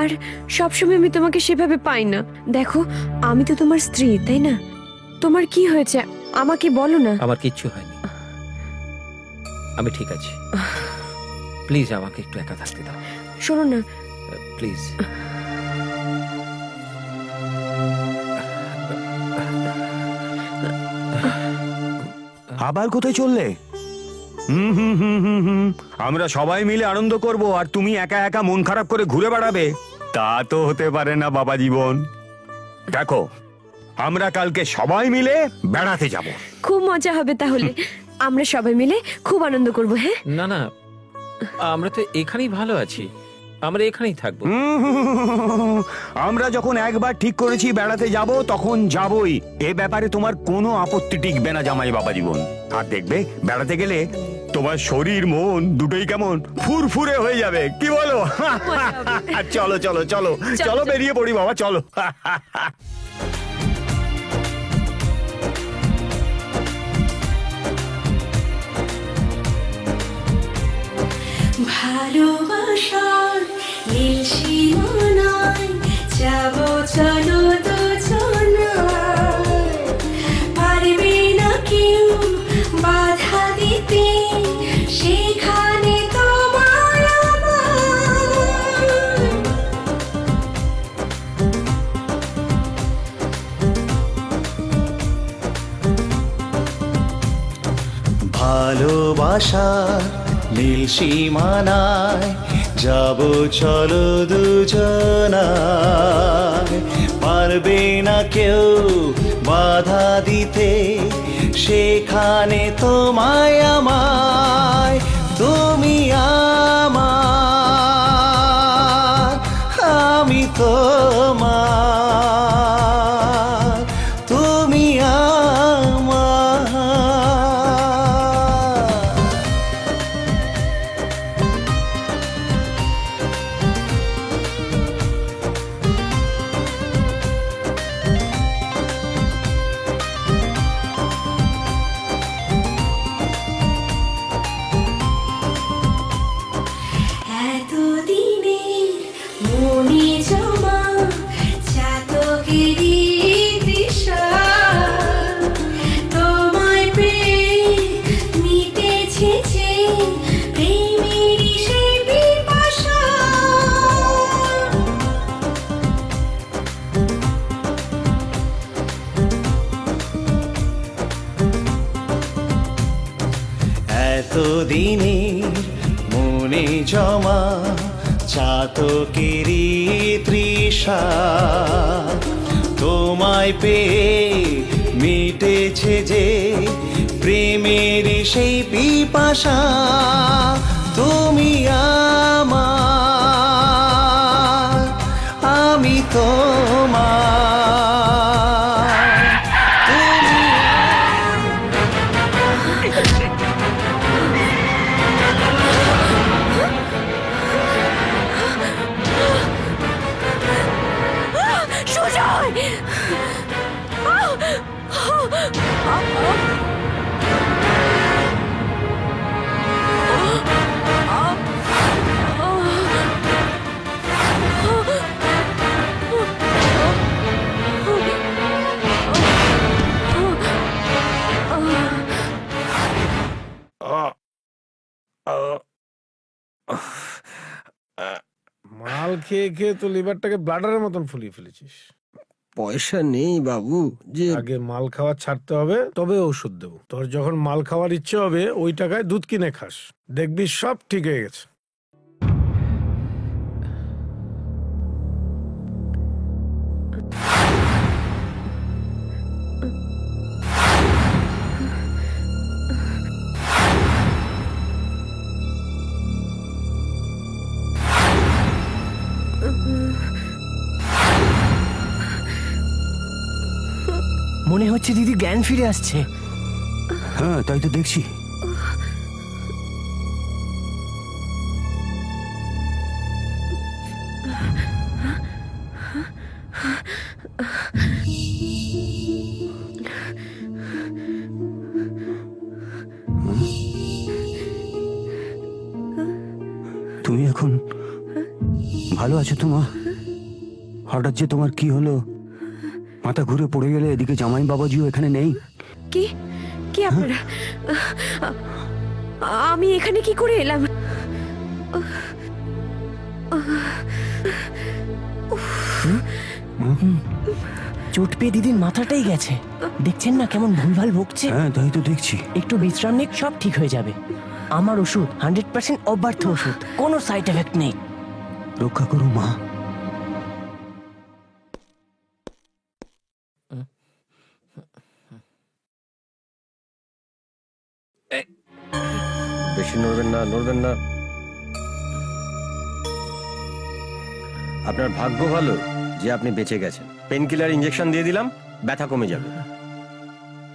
আর সবসময় আমি তোমাকে সেভাবে পাই না। দেখো, আমি তো তোমার স্ত্রী, তাই না? তোমার কি হয়েছে আমাকে বলো না। আমার কিচ্ছু হয়নি, আমি ঠিক আছি। প্লিজ আমাকে একটু একা থাকতে দাও, শোনো না, প্লিজ। আবার কোথায় চললে? হুম হুম হুম হুম হুম আমরা সবাই মিলে আনন্দ করব আর তুমি একা একা মন খারাপ করে ঘুরে বেড়াবে? তা তো হতে পারে না বাবা জীবন। দেখো, আমরা কালকে সবাই মিলে বেড়াতে যাব। খুব মজা হবে তাহলে। আমরা সবাই মিলে খুব আনন্দ করব। হ্যাঁ, না না, আমরা তো এখানেই ভালো আছি, আমরা এখানেই থাকবো। আমরা যখন একবার ঠিক করেছি বেড়াতে যাব তখন যাবই। এ ব্যাপারে তোমার কোনো আপত্তি টিকবে না জামাই বাবা জীবন। আর দেখবে, বেড়াতে গেলে তোমার শরীর মন দুটোই কেমন ফুরফুরে হয়ে যাবে, কি বলো? চলো চলো চলো চলো, বেরিয়ে পড়ি বাবা, চলো। ভালোবাসার নীল সীমানায় যাব চলো দুজনায়, পারবে না কেউ বাধা দিতে সেখানে তোমার আমার। ভালোবাসার নীল সীমানায় যাব চলো দুজনায়, পারবে না কেউ বাধা দিতে সেখানে তোমায় আমায়। তুমি আমার, আমি তোমার, তুমি আমার। জমা চাতকেরই তৃষা, তোমায় পেয়ে মিটেছে যে প্রেমের সেই পিপাসা। তুমি আমার, আমি তোমার। সুজয়! মাল খেয়ে খেয়ে তো লিভারটাকে ব্লাডারের মতন ফুলিয়ে ফেলেছিস। পয়সা নেই বাবু, যে আগে মাল খাওয়া ছাড়তে হবে, তবে ওষুধ দেবো। তোর যখন মাল খাওয়ার ইচ্ছে হবে ওই টাকায় দুধ কিনে খাস, দেখবি সব ঠিক হয়ে গেছে। মনে হচ্ছে দিদি জ্ঞান ফিরে আসছে। হ্যাঁ, তাই তো দেখছি। তুমি এখন ভালো আছো তো মা? হঠাৎ যে তোমার কি হলো? মাথা ঘুরে পড়ে গেলে, এদিকে জামাই বাবাজিও এখানে নেই। কি কি আপনারা? আমি এখানে কি করে এলাম? চোট পেয়ে দিদির মাথাটাই গেছে, দেখছেন না কেমন ভুলভাল বকছে? হ্যাঁ, তাই তো দেখছি। একটু বিশ্রাম নিক, সব ঠিক হয়ে যাবে। আমার ওষুধ 100% অব্যর্থ ওষুধ, কোনো সাইড এফেক্ট নেই। রক্ষা করো মা। বেশি নড়বেন না, নড়বেন না। আপনার ভাগ্য ভালো যে আপনি বেঁচে গেছেন। পেন কিলার ইঞ্জেকশন দিয়ে দিলাম, ব্যথা কমে যাবে।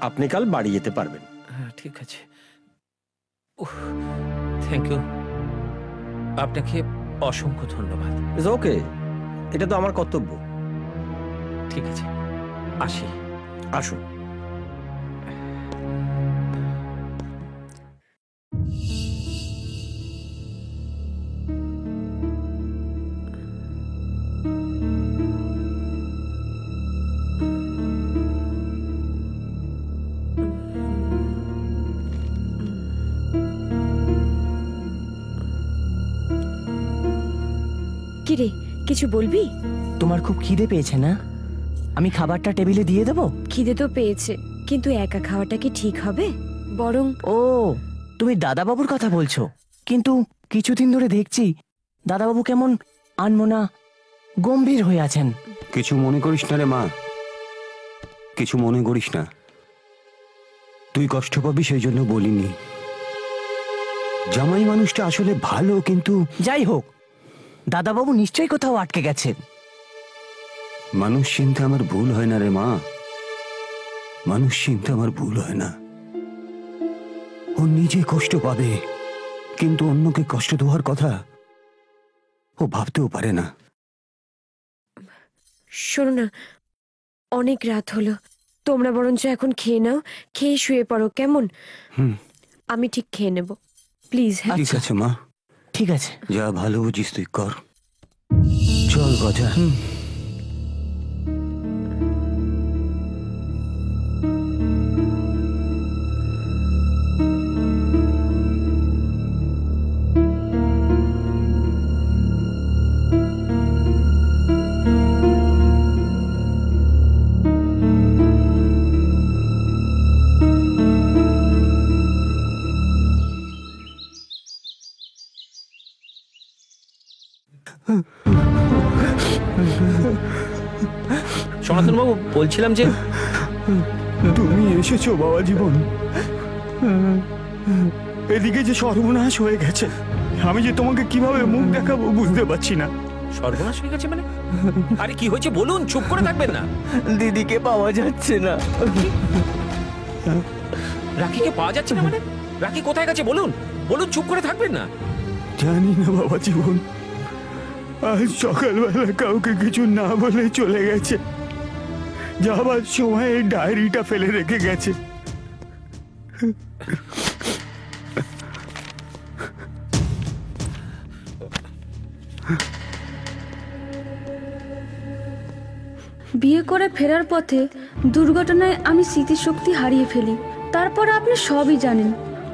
আপনি কাল বাড়ি যেতে পারবেন। ঠিক আছে, থ্যাংক ইউ, আপনাকে অসংখ্য ধন্যবাদ। ইটস ওকে, এটা তো আমার কর্তব্য। ঠিক আছে, আসি। আসুন। কিরে, কিছু বলবি? তোমার খুব খিদে পেয়েছে না? আমি খাবারটা টেবিলে দিয়ে দেবো? খিদে তো পেয়েছে, কিন্তু একা খাওয়াটা কি ঠিক হবে? বরং ও, তুমি দাদাবাবুর কথা বলছো। কিন্তু কিছুদিন ধরে দেখছি দাদাবাবু কেমন আনমনা, গম্ভীর হয়ে আছেন। কিছু মনে করিস না রে মা, কিছু মনে করিস না। তুই কষ্ট পাবি সেই জন্য বলিনি। জামাই মানুষটা আসলে ভালো, কিন্তু যাই হোক, দাদাবাবু নিশ্চয়ই কোথাও আটকে গেছেন। মানুষ চিনতে আমার ভুল হয় না রে মা, মানুষ চিনতে আমার ভুল হয় না। ও নিজে কষ্ট পাবে, কিন্তু অন্যকে কষ্ট দেওয়ার কথা ও ভাবতেও পারে না। শোনো না, অনেক রাত হলো, তোমরা বরঞ্চ এখন খেয়ে নাও, খেয়ে শুয়ে পড়ো, কেমন? আমি ঠিক খেয়ে নেব, প্লিজ। ঠিক আছে মা, ঠিক আছে, যা ভালো বুঝিস তুই কর। চল গজা। সনাতন বাবু, বলছিলাম যে তুমি এসেছো বাবা জীবন। এদিকে যে সর্বনাশ হয়ে গেছে, আমি যে তোমাকে কিভাবে মুখ দেখাবো বুঝতে পারছি না। সর্বনাশ হয়ে গেছে মানে? আরে কি হয়েছে বলুন, চুপ করে থাকবেন না। দিদিকে পাওয়া যাচ্ছে না। রাখিকে পাওয়া যাচ্ছে না মানে? রাখি কোথায় গেছে বলুন, বলুন, চুপ করে থাকবেন না। জানি না বাবা জীবন, আজ সকালবেলা কাউকে কিছু না বলে চলে গেছে। যাবার সময় এই ডায়েরিটা ফেলে রেখে গেছে। বিয়ে করে ফেরার পথে দুর্ঘটনায় আমি স্মৃতিশক্তি হারিয়ে ফেলি। তারপর আপনি সবই জানেন।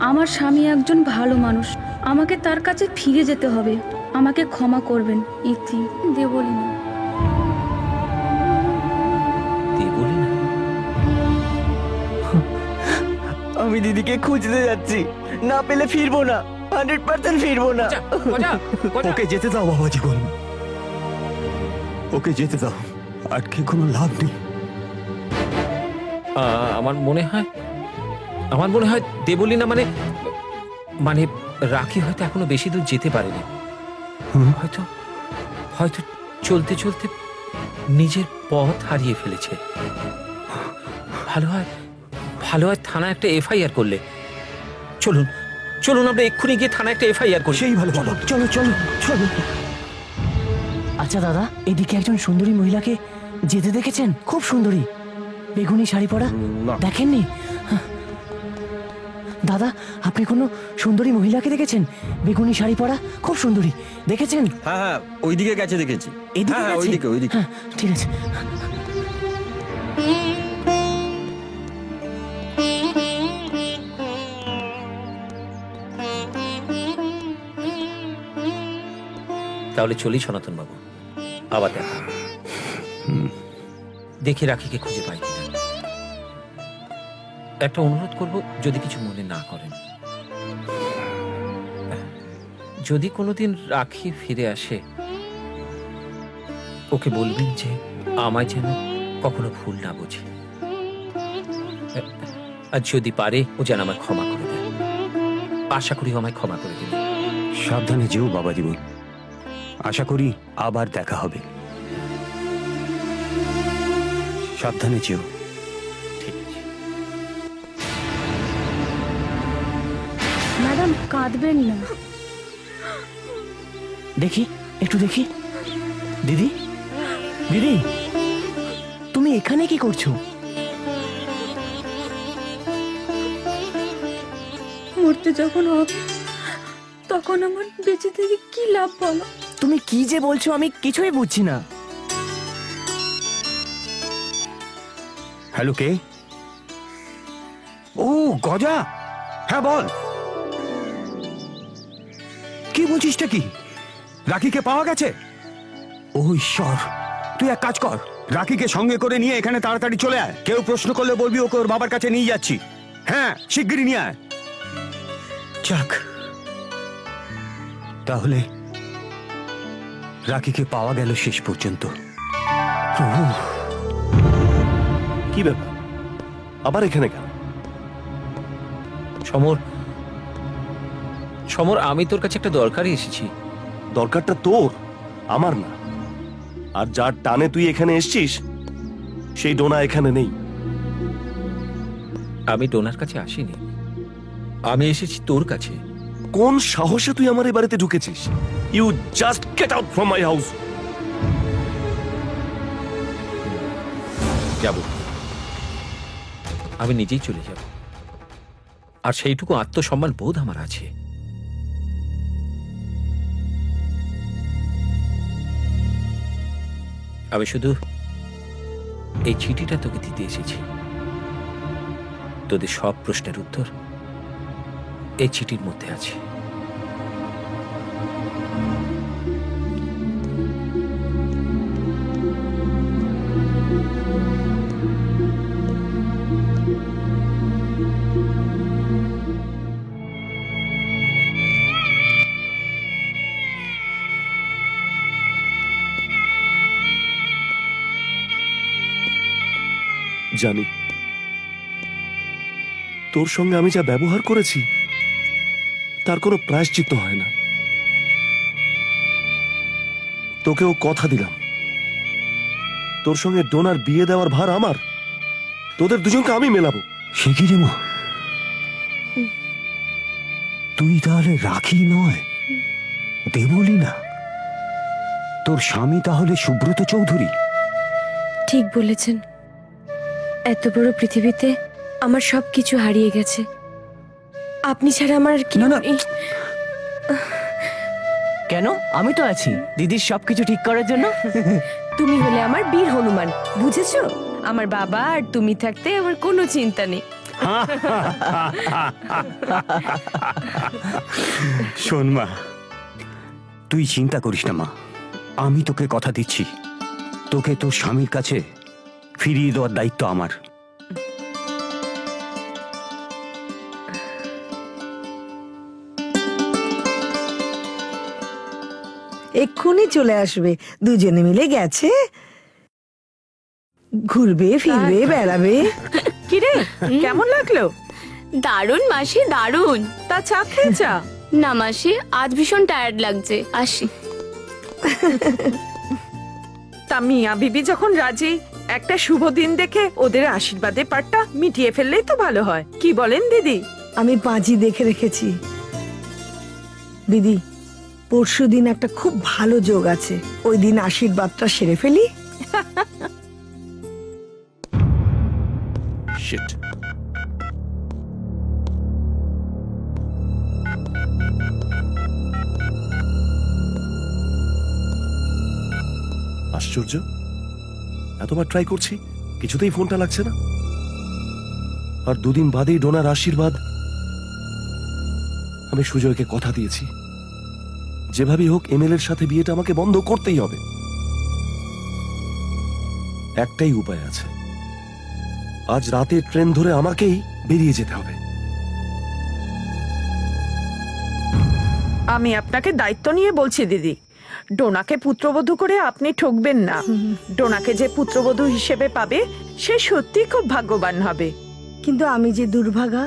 আমার স্বামী একজন ভালো মানুষ, আমাকে তার কাছে ফিরে যেতে হবে। আমাকে ক্ষমা করবেন। ইতি, দেবলীনা। আমি দিদিকে খুঁজতে যাচ্ছি, না পেলে ফিরবো না, 100% ফিরবো না। ওকে যেতে দাও বাবা জীবন, ওকে যেতে দাও, আটকে কোনো লাভ নেই। আমার মনে হয় দেবলীনা মানে রাখি হয়তো এখনো বেশি দূর যেতে পারেনি। হয়তো চলতে চলতে নিজের পথ হারিয়ে ফেলেছে। ভালো হয় থানায় একটা FIR করলে। চলুন আমরা এক্ষুনি গিয়ে থানায় একটা FIR করি। সেই ভালো, চলো চলো চলো চলো। আচ্ছা দাদা, এদিকে একজন সুন্দরী মহিলাকে যেতে দেখেছেন? খুব সুন্দরী, বেগুনি শাড়ি পরা। দেখেননি? দাদা, আপনি কোনো সুন্দরী মহিলাকে দেখেছেন? বেগুনি শাড়ি পরা, খুব সুন্দরী, দেখেছেন? হ্যাঁ, ওইদিকে গেছে, দেখেছি। হ্যাঁ, ওইদিকে। ঠিক আছে। তাহলে চলি সনাতন বাবু, আবার দেখা হবে। দেখি রাখিকে খুঁজে পাই কিনা। একটা অনুরোধ করব, যদি কিছু মনে না করেন। যদি কোনোদিন রাখি ফিরে আসে, ওকে বলবেন যে আমায় যেন কখনো ভুল না বোঝে। আর যদি পারে ও যেন আমায় ক্ষমা করে দেয়। আশা করি আমায় ক্ষমা করে দেবে। সাবধানে যেও বাবা জীবন, আশা করি আবার দেখা হবে। সাবধানে যেও। ঠিক আছে। ম্যাডাম, কাঁদবেন না। দেখি, একটু দেখি। দিদি, দিদি, তুমি এখানে কি করছো? মরতে যখন হবে তখন আমার বেঁচে থেকে কি লাভ বলো? তুমি কি যে বলছো আমি কিছুই বুঝছি না। হ্যালো, কে? ও গজা, হ্যাঁ বল। কি বলছিসটা কি? রাখিকে পাওয়া গেছে? ও ঈশ্বর, তুই এক কাজ কর, রাখিকে সঙ্গে করে নিয়ে এখানে তাড়াতাড়ি চলে আয়। কেউ প্রশ্ন করলে বলবি ওকে ওর বাবার কাছে নিয়ে যাচ্ছি। হ্যাঁ, শিগগিরই নিয়ে আয়। যাক, তাহলে রাখিকে পাওয়া গেল শেষ পর্যন্ত। কি ব্যাপার, আবার এখানে কেন? সমর, আমি তোর কাছে একটা দরকারই এসেছি। দরকারটা তোর, আমার না। আর যার টানে তুই এখানে এসছিস, সেই ডোনা এখানে নেই। আমি ডোনার কাছে আসিনি, আমি এসেছি তোর কাছে। কোন সাহসে তুই আমার এই বাড়িতে ঢুকেছিস? You just get out from my house. যাব, আমি নিজেই চলে যাব। আর সেইটুকু আত্মসম্মান বোধ আমার আছে। আমি শুধু এই চিঠিটা তোকে দিতে এসেছি। তোদের সব প্রশ্নের উত্তর এই চিঠির মধ্যে আছে। জানি তোর সঙ্গে আমি যা ব্যবহার করেছি তার কোনো প্রায়শ্চিত্ত হয় না। তোকেও কথা দিলাম, তোর সঙ্গে ডোনার বিয়ে দেওয়ার ভার আমার, তোদের দুজনকে আমি মেলাবো। সে কি রে মা, তুই তাহলে রাখি নয় দেবলি না, তোর স্বামী তাহলে সুব্রত চৌধুরী? ঠিক বলেছেন, এত বড় পৃথিবীতে আমার সব কিছু হারিয়ে গেছে, আপনি ছাড়া আমার আর কি। কেন, আমি তো আছি দিদির সবকিছু ঠিক করার জন্য। তুমি হলে আমার বীর হনুমান, বুঝেছো? আমার বাবা আর তুমি থাকতে আমার কোনো চিন্তা নেই। শোন মা, তুই চিন্তা করিস না মা, আমি তোকে কথা দিচ্ছি, তোকে তোর স্বামীর কাছে ফিরিয়ে দেওয়ার দায়িত্ব আমার। এক্ষুনি চলে আসবে, দুজনে মিলে গেছে, ঘুরবে ফিরবে বেড়াবে। কিরে, কেমন লাগলো? দারুণ মাসি, দারুণ। তা চা খেয়ে যা। না মাসি, আজ ভীষণ টায়ার্ড লাগছে, আসি। তা মিয়া বিবি যখন রাজি, একটা শুভ দিন দেখে ওদের আশীর্বাদের পাঠটা মিটিয়ে ফেললেই তো ভালো হয়, কি বলেন দিদি? আমি পাঁচই দেখে রেখেছি দিদি, পরশুদিন একটা খুব ভালো যোগ আছে, ওই দিন আশীর্বাদটা সেরে ফেলি। শিট। আশ্চর্য, এতবার ট্রাই করছি কিছুতেই ফোনটা লাগছে না, আর দুদিন বাদেই ডোনার আশীর্বাদ। আমি সুজয়কে কথা দিয়েছি, যেভাবেই হোক এমএলএ এর সাথে বিয়েটা আমাকে বন্ধ করতেই হবে। একটাই উপায় আছে, আজ রাতে ট্রেন ধরে আমাকেই বেরিয়ে যেতে হবে। আমি আপনাকে দায়িত্ব নিয়ে বলছি দিদি, ডোনাকে পুত্রবধূ করে আপনি ঠকবেন না। ডোনাকে যে পুত্রবধূ হিসেবে পাবে সে সত্যি খুব ভাগ্যবান হবে। কিন্তু আমি যে দুর্ভাগা,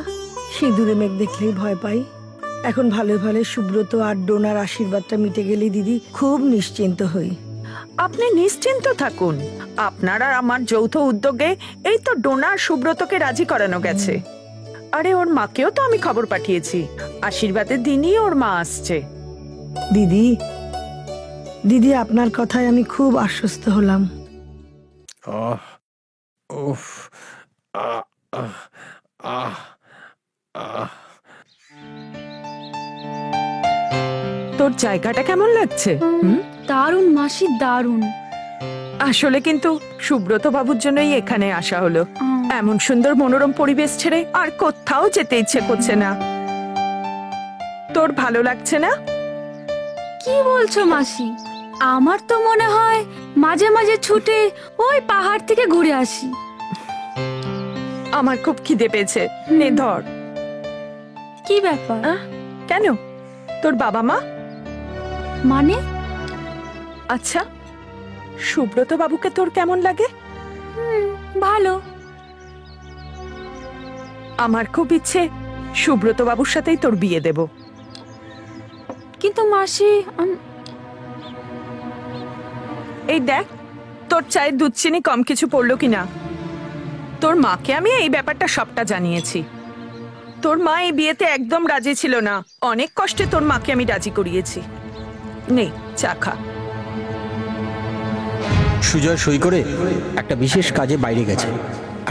সেই দূরে মেঘ দেখলেই ভয় পাই। এখন ভালো ভালো সুব্রত আর ডোনার আশীর্বাদটা মিটে গেলে দিদি খুব নিশ্চিন্ত হই। আপনি নিশ্চিন্ত থাকুন, আপনার আর আমার যৌথ উদ্যোগে এই তো ডোনা আর সুব্রতকে রাজি করানো গেছে। আরে ওর মাকেও তো আমি খবর পাঠিয়েছি, আশীর্বাদের দিনই ওর মা আসছে। দিদি দিদি, আপনার কথায় আমি খুব আশ্বস্ত হলাম। তোর জায়গাটা কেমন লাগছে? দারুণ মাসি, দারুণ। আসলে কিন্তু সুব্রত বাবুর জন্যই এখানে আসা হলো। এমন সুন্দর মনোরম পরিবেশ ছেড়ে আর কোথাও যেতে ইচ্ছে করছে না। তোর ভালো লাগছে না? কি বলছো মাসি, আমার তো মনে হয় মাঝে মাঝে ছুটে ওই পাহাড় থেকে ঘুরে আসি। আমার খুব খিদে পেয়েছে, নে ধর। কি ব্যাপার? কেন, তোর বাবা মা? মানে? আচ্ছা, সুব্রত বাবুকে তোর কেমন লাগে? ভালো। আমার খুব ইচ্ছে সুব্রত বাবুর সাথেই তোর বিয়ে দেব। কিন্তু মাসি, এই দেখ, তোর চায়ের দুধ চিনি কম কিছু পড়লো কিনা। তোর মাকে আমি এই ব্যাপারটা সবটা জানিয়েছি। তোর মা এই বিয়েতে একদম রাজি ছিল না, অনেক কষ্টে তোর মাকে আমি রাজি করিয়েছি। নে চা খা। সুজয় সই করে একটা বিশেষ কাজে বাইরে গেছে,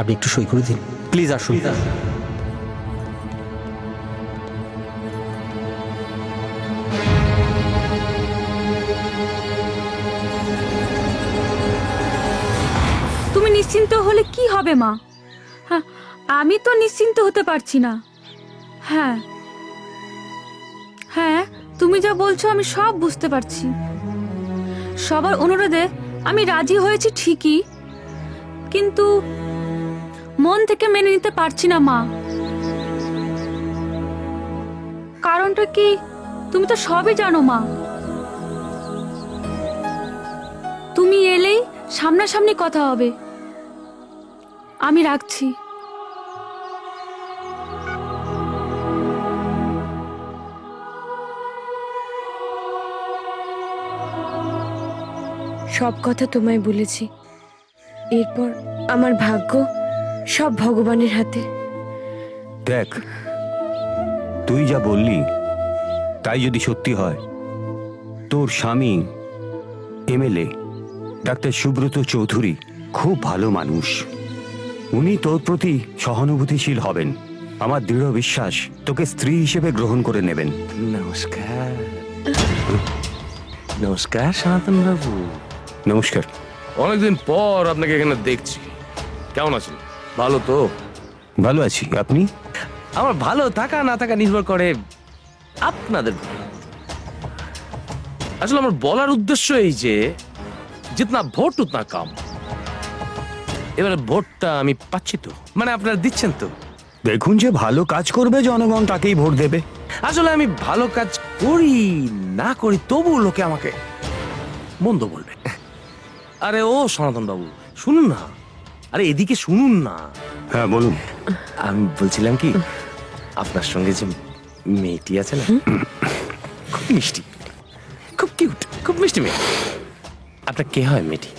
আপনি একটু সই করে দিন প্লিজ। আসুন। তুমি নিশ্চিন্ত হলে কি হবে মা? হ্যাঁ, আমি তো নিশ্চিন্ত হতে পারছি না। হ্যাঁ হ্যাঁ, তুমি যা বলছো আমি সব বুঝতে পারছি। সবার অনুরোধে আমি রাজি হয়েছি ঠিকই, কিন্তু মন থেকে মেনে নিতে পারছি না মা। কারণটা কি তুমি তো সবই জানো মা। তুমি এলেই সামনাসামনি কথা হবে, আমি রাখছি। সব কথা তোমায় বলেছি, এরপর আমার ভাগ্য সব ভগবানের হাতে। দেখ, তুই যা বললি তাই যদি সত্যি হয়, তোর স্বামী এমএলএ ডাক্তার সুব্রত চৌধুরী খুব ভালো মানুষ। উনি তোর প্রতি সহানুভূতিশীল হবেন। আমার দৃঢ় বিশ্বাস তোকে স্ত্রী হিসেবে গ্রহণ করে নেবেন। নমস্কার। নমস্কার সনাতন বাবু। নমস্কার। অনেকদিন পর আপনাকে এখানে দেখছি। কেমন আছেন? ভালো তো? ভালো আছি, আপনি? আমার ভালো থাকা না থাকা নির্ভর করে আপনাদের উপর। আসলে আমার বলার উদ্দেশ্য এই যে জিতনা ভোট উতনা কাম। এবারে ভোটটা আমি পাচ্ছি তো, মানে আপনারা দিচ্ছেন তো? দেখুন, যে ভালো কাজ করবে জনগণ তাকেই ভোট দেবে। আসলে আমি ভালো কাজ করি না করি তবু লোকে আমাকে মন্দ বলবে। আরে ও সনাতন বাবু শুনুন না, আরে এদিকে শুনুন না। হ্যাঁ বলুন। আমি বলছিলাম কি, আপনার সঙ্গে যে মেয়েটি আছে না, খুব মিষ্টি, খুব কিউট, খুব মিষ্টি মেয়ে। আপনার কে হয় মেয়েটি?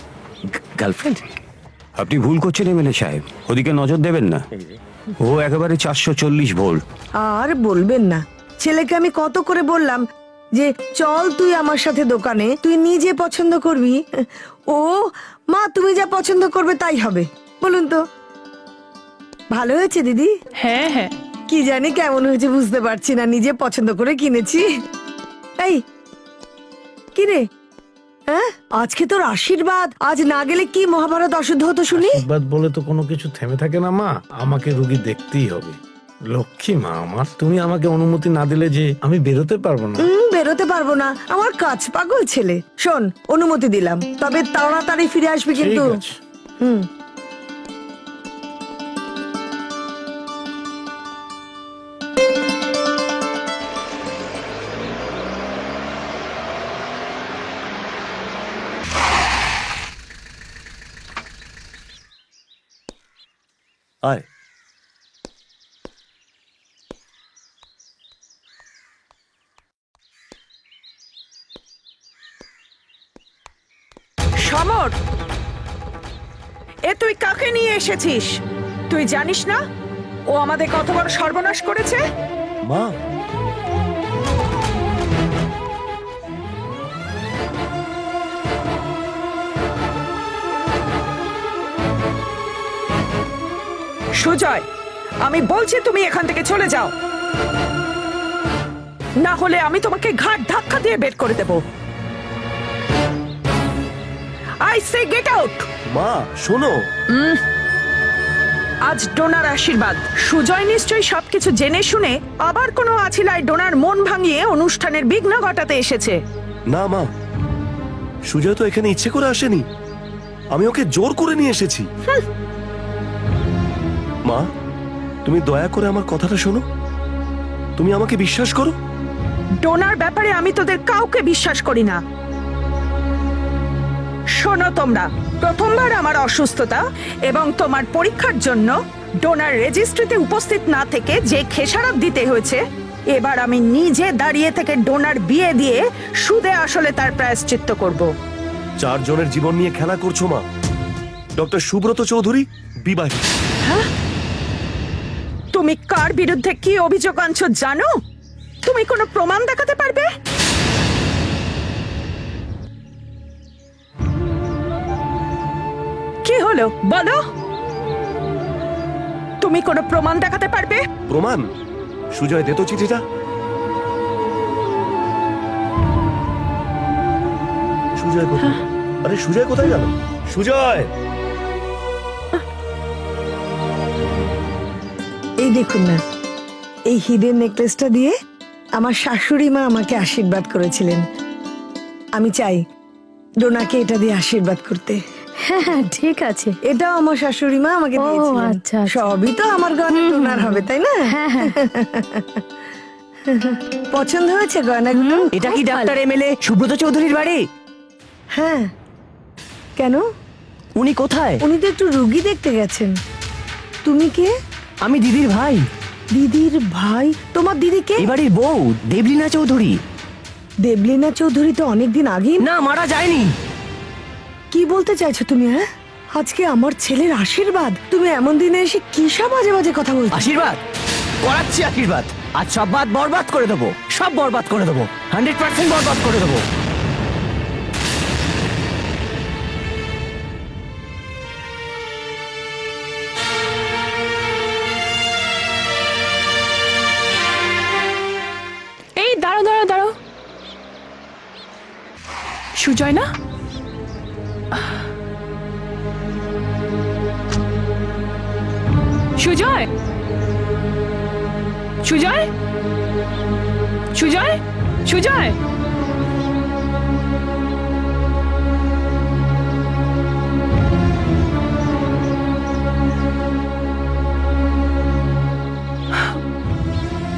গার্লফ্রেন্ড? আপনি ভুল করছেন এমএলএ সাহেব, ওদিকে নজর দেবেন না। ও একেবারে 440 ভোল্ট। আর বলবেন না, ছেলেকে আমি কত করে বললাম যে চল তুই আমার সাথে দোকানে, তুই নিজে পছন্দ করবি। ও মা, তুমি যা পছন্দ করবে তাই হবে। বলুন তো, ভালো হয়েছে দিদি? হ্যাঁ হ্যাঁ। কি জানি কেমন হয়েছে বুঝতে পারছি না, নিজে পছন্দ করে কিনেছি। এই কিরে, হ্যাঁ আজকে তোর আশীর্বাদ, আজ না গেলে কি মহাভারত অশুদ্ধ হতো শুনি। আশীর্বাদ বলে তো কোনো কিছু থেমে থাকে না মা, আমাকে রুগী দেখতেই হবে। লক্ষ্মী মা আমার, তুমি আমাকে অনুমতি না দিলে যে আমি বেরোতে পারবো না। বেরোতে পারবো না, আমার কাজ পাগল ছেলে। শোন, অনুমতি দিলাম, তবে তাড়াতাড়ি ফিরে আসবি কিন্তু। ঠিক আছে। হুম। আয়। সমর, এ তুই কাকে নিয়ে এসেছিস? তুই জানিস না ও আমাদের কত বড় সর্বনাশ করেছে? মা, সুজয়, আমি বলছি তুমি এখান থেকে চলে যাও, না হলে আমি তোমাকে ঘাট ধাক্কা দিয়ে বের করে দেব। I say get out. মা শোনো। আজ ডোনার আশীর্বাদ। সুজয় নিশ্চয়ই সবকিছু জেনে শুনে আবার কোনো আছিলায় ডোনার মন ভাঙিয়ে অনুষ্ঠানের বিঘ্ন ঘটাতে এসেছে। না মা, সুজয় তো এখানে ইচ্ছে করে আসেনি, আমি ওকে জোর করে নিয়ে এসেছি। মা, তুমি দয়া করে আমার কথাটা শোনো, তুমি আমাকে বিশ্বাস করো। ডোনার ব্যাপারে আমি তোদের কাউকে বিশ্বাস করি না। শোনো তোমরা, প্রথমবার আমার অসুস্থতা এবং তোমার পরীক্ষার জন্য ডোনার রেজিস্ট্রিতে উপস্থিত না থেকে যে খেসারত দিতে হয়েছে, এবার আমি নিজে দাঁড়িয়ে থেকে ডোনার বিয়ে দিয়ে সুদে আসলে তার প্রায়শ্চিত্ত করব। 4 জনের জীবন নিয়ে খেলা করছো মা। ডক্টর সুব্রত চৌধুরী বিবাহিত। হ্যাঁ? তুমি কার বিরুদ্ধে কি অভিযোগ আনছো জানো? তুমি কোনো প্রমাণ দেখাতে পারবে? কি হলো বলো, তুমি কোনো প্রমাণ দেখাতে পারবে? প্রমাণ? সুজয়, দে তো চিঠিটা। সুজয় কোথায়? আরে সুজয় কোথায় গেল? সুজয়! এই দেখুন না, এই হিডেন নেকলেসটা দিয়ে আমার শাশুড়ি মা আমাকে আশীর্বাদ করেছিলেন। আমি চাই ডোনাকে এটা দিয়ে আশীর্বাদ করতে। হ্যাঁ ঠিক আছে। এটাও আমার শাশুড়ি মা আমাকে দিয়েছিলেন। আচ্ছা। সবই তো আমার গয়না ডোনার হবে, তাই না? পছন্দ হয়েছে গয়নাগুলো? এটা কি ডাক্তার এমএলএ সুব্রত চৌধুরীর বাড়ি? হ্যাঁ। কেন? উনি কোথায়? উনি তো একটু রুগী দেখতে গেছেন। তুমি কে? আমি দিদির ভাই। দিদির ভাই? তোমার দিদি কে? এবাড়ির বউ দেবলীনা চৌধুরী। দেবলীনা চৌধুরী তো অনেকদিন আগেই না মারা যায়নি। কি বলতে চাইছো তুমি? হ্যাঁ, আজকে আমার ছেলের আশীর্বাদ, তুমি এমন দিনে এসে কি সব বাজে বাজে কথা বলছো? আশীর্বাদ করাচ্ছি, আশীর্বাদ। আজ সব বাদ বরবাদ করে দেবো, সব বরবাদ করে দেবো, 100% বরবাদ করে দেবো। এই দাঁড়ো দাঁড়ো দাঁড়ো, সুজয় না? সুজয়, সুজয়, সুজয়, সুজয়।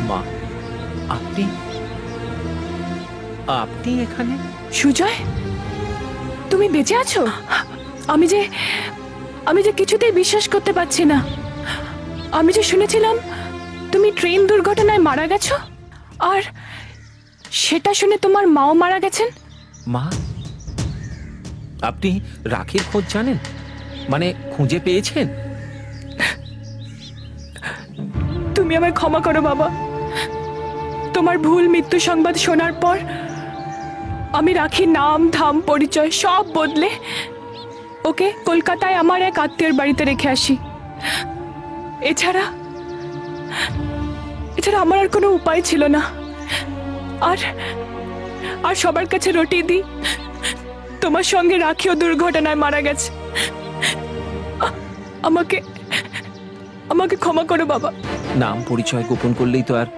মা, আপনি আপনি এখানে? সুজয়, তুমি বেঁচে আছো? আমি যে কিছুতেই বিশ্বাস করতে পারছি না। আমি যে শুনেছিলাম তুমি ট্রেন দুর্ঘটনায় মারা গেছো, আর সেটা শুনে তোমার মাও মারা গেছেন। মা, আপনি রাখির খোঁজ জানেন? মানে খুঁজে পেয়েছেন? তুমি আমায় ক্ষমা করো বাবা। তোমার ভুল মৃত্যু সংবাদ শোনার পর আমি রাখির নাম ধাম পরিচয় সব বদলে ওকে কলকাতায় আমার এক আত্মীয়র বাড়িতে রেখে আসি। এছাড়া আমার আর কোনো উপায় ছিল না। আর সবার কাছে রটিয়ে দিই তোমার সঙ্গে রাখিও দুর্ঘটনায় মারা গেছে। আমাকে ক্ষমা করো বাবা। নাম পরিচয় গোপন করলেই তো আর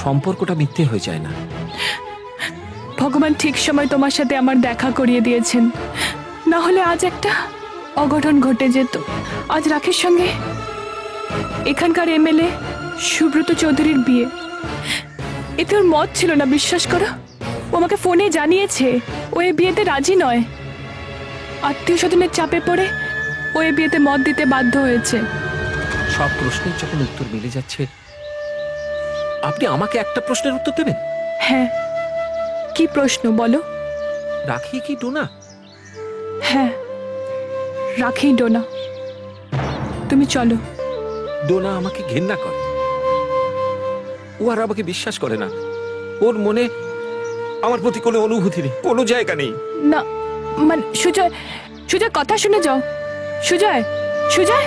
সম্পর্কটা মিথ্যে হয়ে যায় না। ভগবান ঠিক সময় তোমার সাথে আমার দেখা করিয়ে দিয়েছেন, না হলে আজ একটা অঘটন ঘটে যেত। আজ রাখির সঙ্গে এখানকার এমএলএ সুব্রত চৌধুরীর বিয়ে। এতে ওর মত ছিল না, বিশ্বাস করো। ও আমাকে ফোনে জানিয়েছে ও এই বিয়েতে রাজি নয়। আত্মীয় স্বজনের চাপে পড়ে ও এই বিয়েতে মত দিতে বাধ্য হয়েছে। সব প্রশ্নের যখন উত্তর মিলে যাচ্ছে, আপনি আমাকে একটা প্রশ্নের উত্তর দেবেন? হ্যাঁ, কি প্রশ্ন বলো? রাখি কি ডোনা? হ্যাঁ, রাখি ডোনা। তুমি চলো। ডোনা আমাকে ঘেন্না করে, ও আর আমাকে বিশ্বাস করে না। ওর মনে আমার প্রতি কোনো অনুভূতি নেই, কোনো জায়গা নেই। না মানে সুজয়, সুজয় কথা শুনে যাও। সুজয়, সুজয়।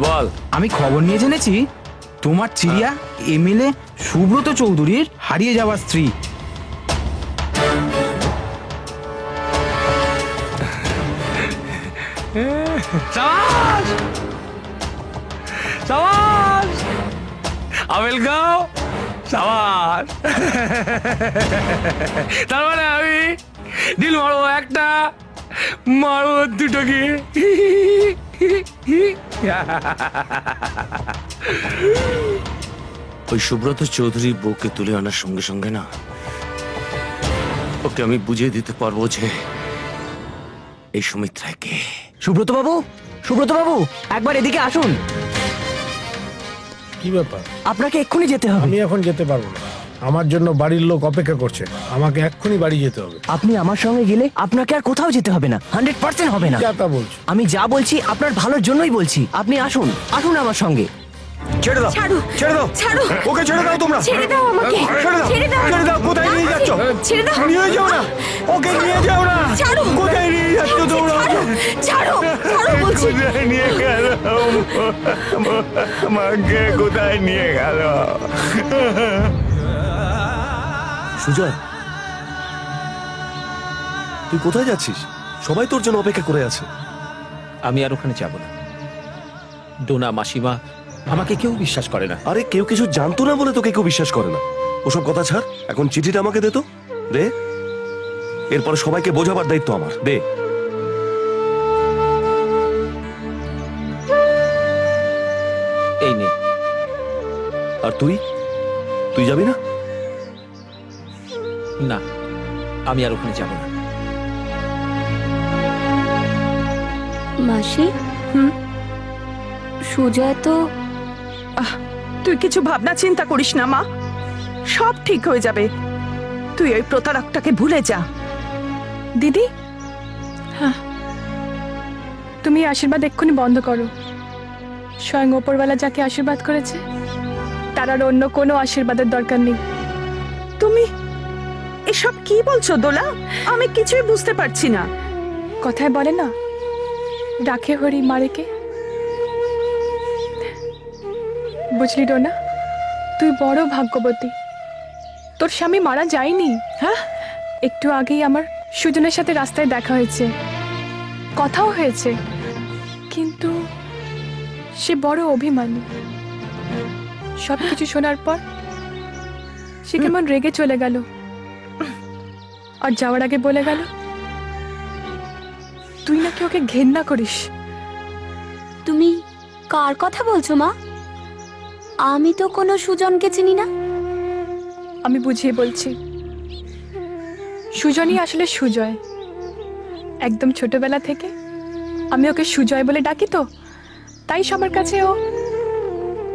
বল। আমি খবর নিয়ে জেনেছি তোমার চিড়িয়া এমএলএ সুব্রত চৌধুরীর হারিয়ে যাওয়া স্ত্রী। আমেল গাও সাবাস। তার মানে আমি ডিল মারবো একটা, মারবো দুটোকে। ওই সুব্রত চৌধুরীর বউকে তুলে আনার সঙ্গে সঙ্গে না, ওকে আমি বুঝিয়ে দিতে পারবো যে এই সুমিত্রায় কে। সুব্রত বাবু, সুব্রত বাবু, একবার এদিকে আসুন। কি ব্যাপার? আপনাকে এক্ষুনি যেতে হবে। আমি এখন যেতে পারবো না, আমার জন্য বাড়ির লোক অপেক্ষা করছে। আমাকে এক্ষুনি বাড়ি যেতে হবে। আপনি আমার সঙ্গে গেলে আপনাকে আর কোথাও যেতে হবে না, 100% হবে না। যা তা বলছো? আমি যা বলছি আপনার ভালোর জন্যই বলছি। আপনি আসুন, আসুন আমার সঙ্গে। ছেড়ে দাও, ছাড়ো, ছেড়ে দাও, ছাড়ো। ওকে ছেড়ে দাও তোমরা। ছেড়ে দাও আমাকে। ছেড়ে দাও, ছেড়ে দাও। ছেড়ে দাও। কোথায় নিয়ে যাচ্ছ? ছেড়ে দাও। নিয়ে যাও না, ওকে নিয়ে যাও না। ছাড়ো। কোথায় নিয়ে যাচ্ছ তোমরা? ছাড়ো, ছাড়ো বলছি। কোথায় নিয়ে গেল? আমাকে কোথায় নিয়ে গেল? সুজয়, তুই কোথায় যাচ্ছিস? সবাই তোর জন্য অপেক্ষা করে আছে। আমি আর ওখানে যাব না। ডোনা, মাসিমা, আমাকে কেউ বিশ্বাস করে না। আরে কেউ কিছু জানতো না বলে তোকে কেউ বিশ্বাস করে না। ওসব কথা ছাড়, এখন চিঠিটা আমাকে দে তো, দে। এরপর সবাইকে বোঝাবার দায়িত্ব আমার, দে। এই নে। আর তুই তুই যাবি না? না, আমি আর ওখানে যাব না। মাসি, সুজয় তো তুই কিছু ভাবনা চিন্তা করিস না মা, সব ঠিক হয়ে যাবে। তুই ওই প্রতারকটাকে ভুলে যা। দিদি, হ্যাঁ, তুমি আশীর্বাদ এক্ষুনি বন্ধ করো। স্বয়ং ওপরওয়ালা যাকে আশীর্বাদ করেছে তার আর অন্য কোনো আশীর্বাদের দরকার নেই। তুমি এসব কি বলছো দোলা? আমি কিছুই বুঝতে পারছি না। কথায় বলে না, রাখে হরি মারেকে। বুঝলি ডোনা, তুই বড় ভাগ্যবতী। তোর স্বামী মারা যায়নি। হ্যাঁ, একটু আগেই আমার সুজনের সাথে রাস্তায় দেখা হয়েছে, কথাও হয়েছে, কিন্তু সে বড় অভিমানী। সবকিছু শোনার পর সে কেমন রেগে চলে গেল, আর যাওয়ার আগে বলে গেল তুই নাকি ওকে ঘেন্না করিস। তুমি কার কথা বলছো মা? আমি তো কোনো সুজনকে চিনি না। আমি বুঝিয়ে বলছি, সুজনই আসলে সুজয়। একদম ছোটবেলা থেকে আমি ওকে সুজয় বলে ডাকি, তো তাই সবার কাছে ও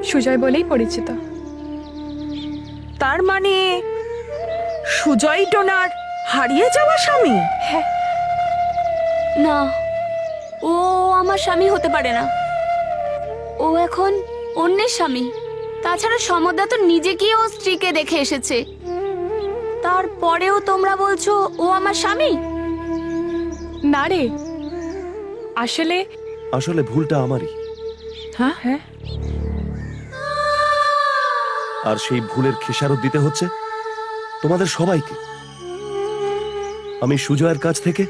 সুজয় বলেই পরিচিত। তার মানে সুজয় ডোনার হারিয়ে যাওয়া স্বামী? হ্যাঁ। না, ও আমার স্বামী হতে পারে না। ও এখন অন্যের স্বামী। তাছাড়া সমদা তো নিজে গিয়ে ও স্ত্রীকে দেখে এসেছে, তারপরেও তোমরা বলছো ও আমার স্বামী? না রে, আসলে ভুলটা আমারই। হ্যাঁ হ্যাঁ। আর সেই ভুলের খেসারত দিতে হচ্ছে তোমাদের সবাইকে। আমি সুজয়ের কাছ থেকে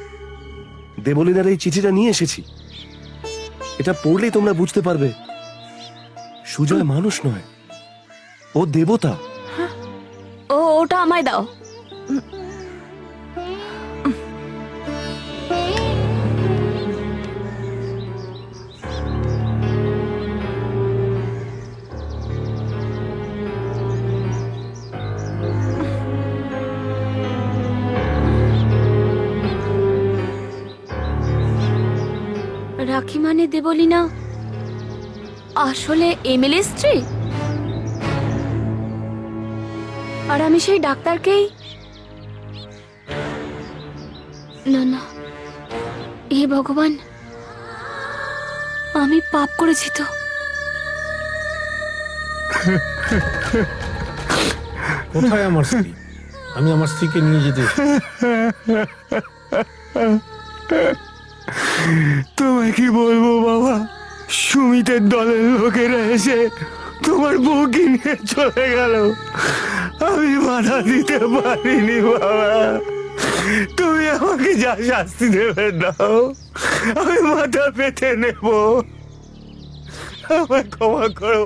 দেবলীনার এই চিঠিটা নিয়ে এসেছি। এটা পড়লেই তোমরা বুঝতে পারবে সুজয় মানুষ নয়, ও দেবতা। ওটা আমায় দাও। রাখি মানে দেবলীনা আসলে এমএলএ স্ত্রী? আর আমি সেই ডাক্তারকেই? না না, হে ভগবান, আমি পাপ করেছি তো। কোথায় আমার স্ত্রী? আমি আমার স্ত্রীকে নিয়ে যেতে। তোমায় কি বলবো বাবা, সুমিতের দলের লোকেরা এসে তোমার বউকে নিয়ে চলে গেল। আমি বাধা দিতে পারিনি বাবা। তুমি আমাকে যা শাস্তি দেবে দাও, আমি মাথা পেতে নেব। আমায় ক্ষমা করো।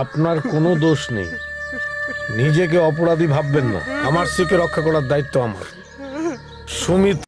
আপনার কোনো দোষ নেই, নিজেকে অপরাধী ভাববেন না। আমার স্ত্রীকে রক্ষা করার দায়িত্ব আমার। সুমিত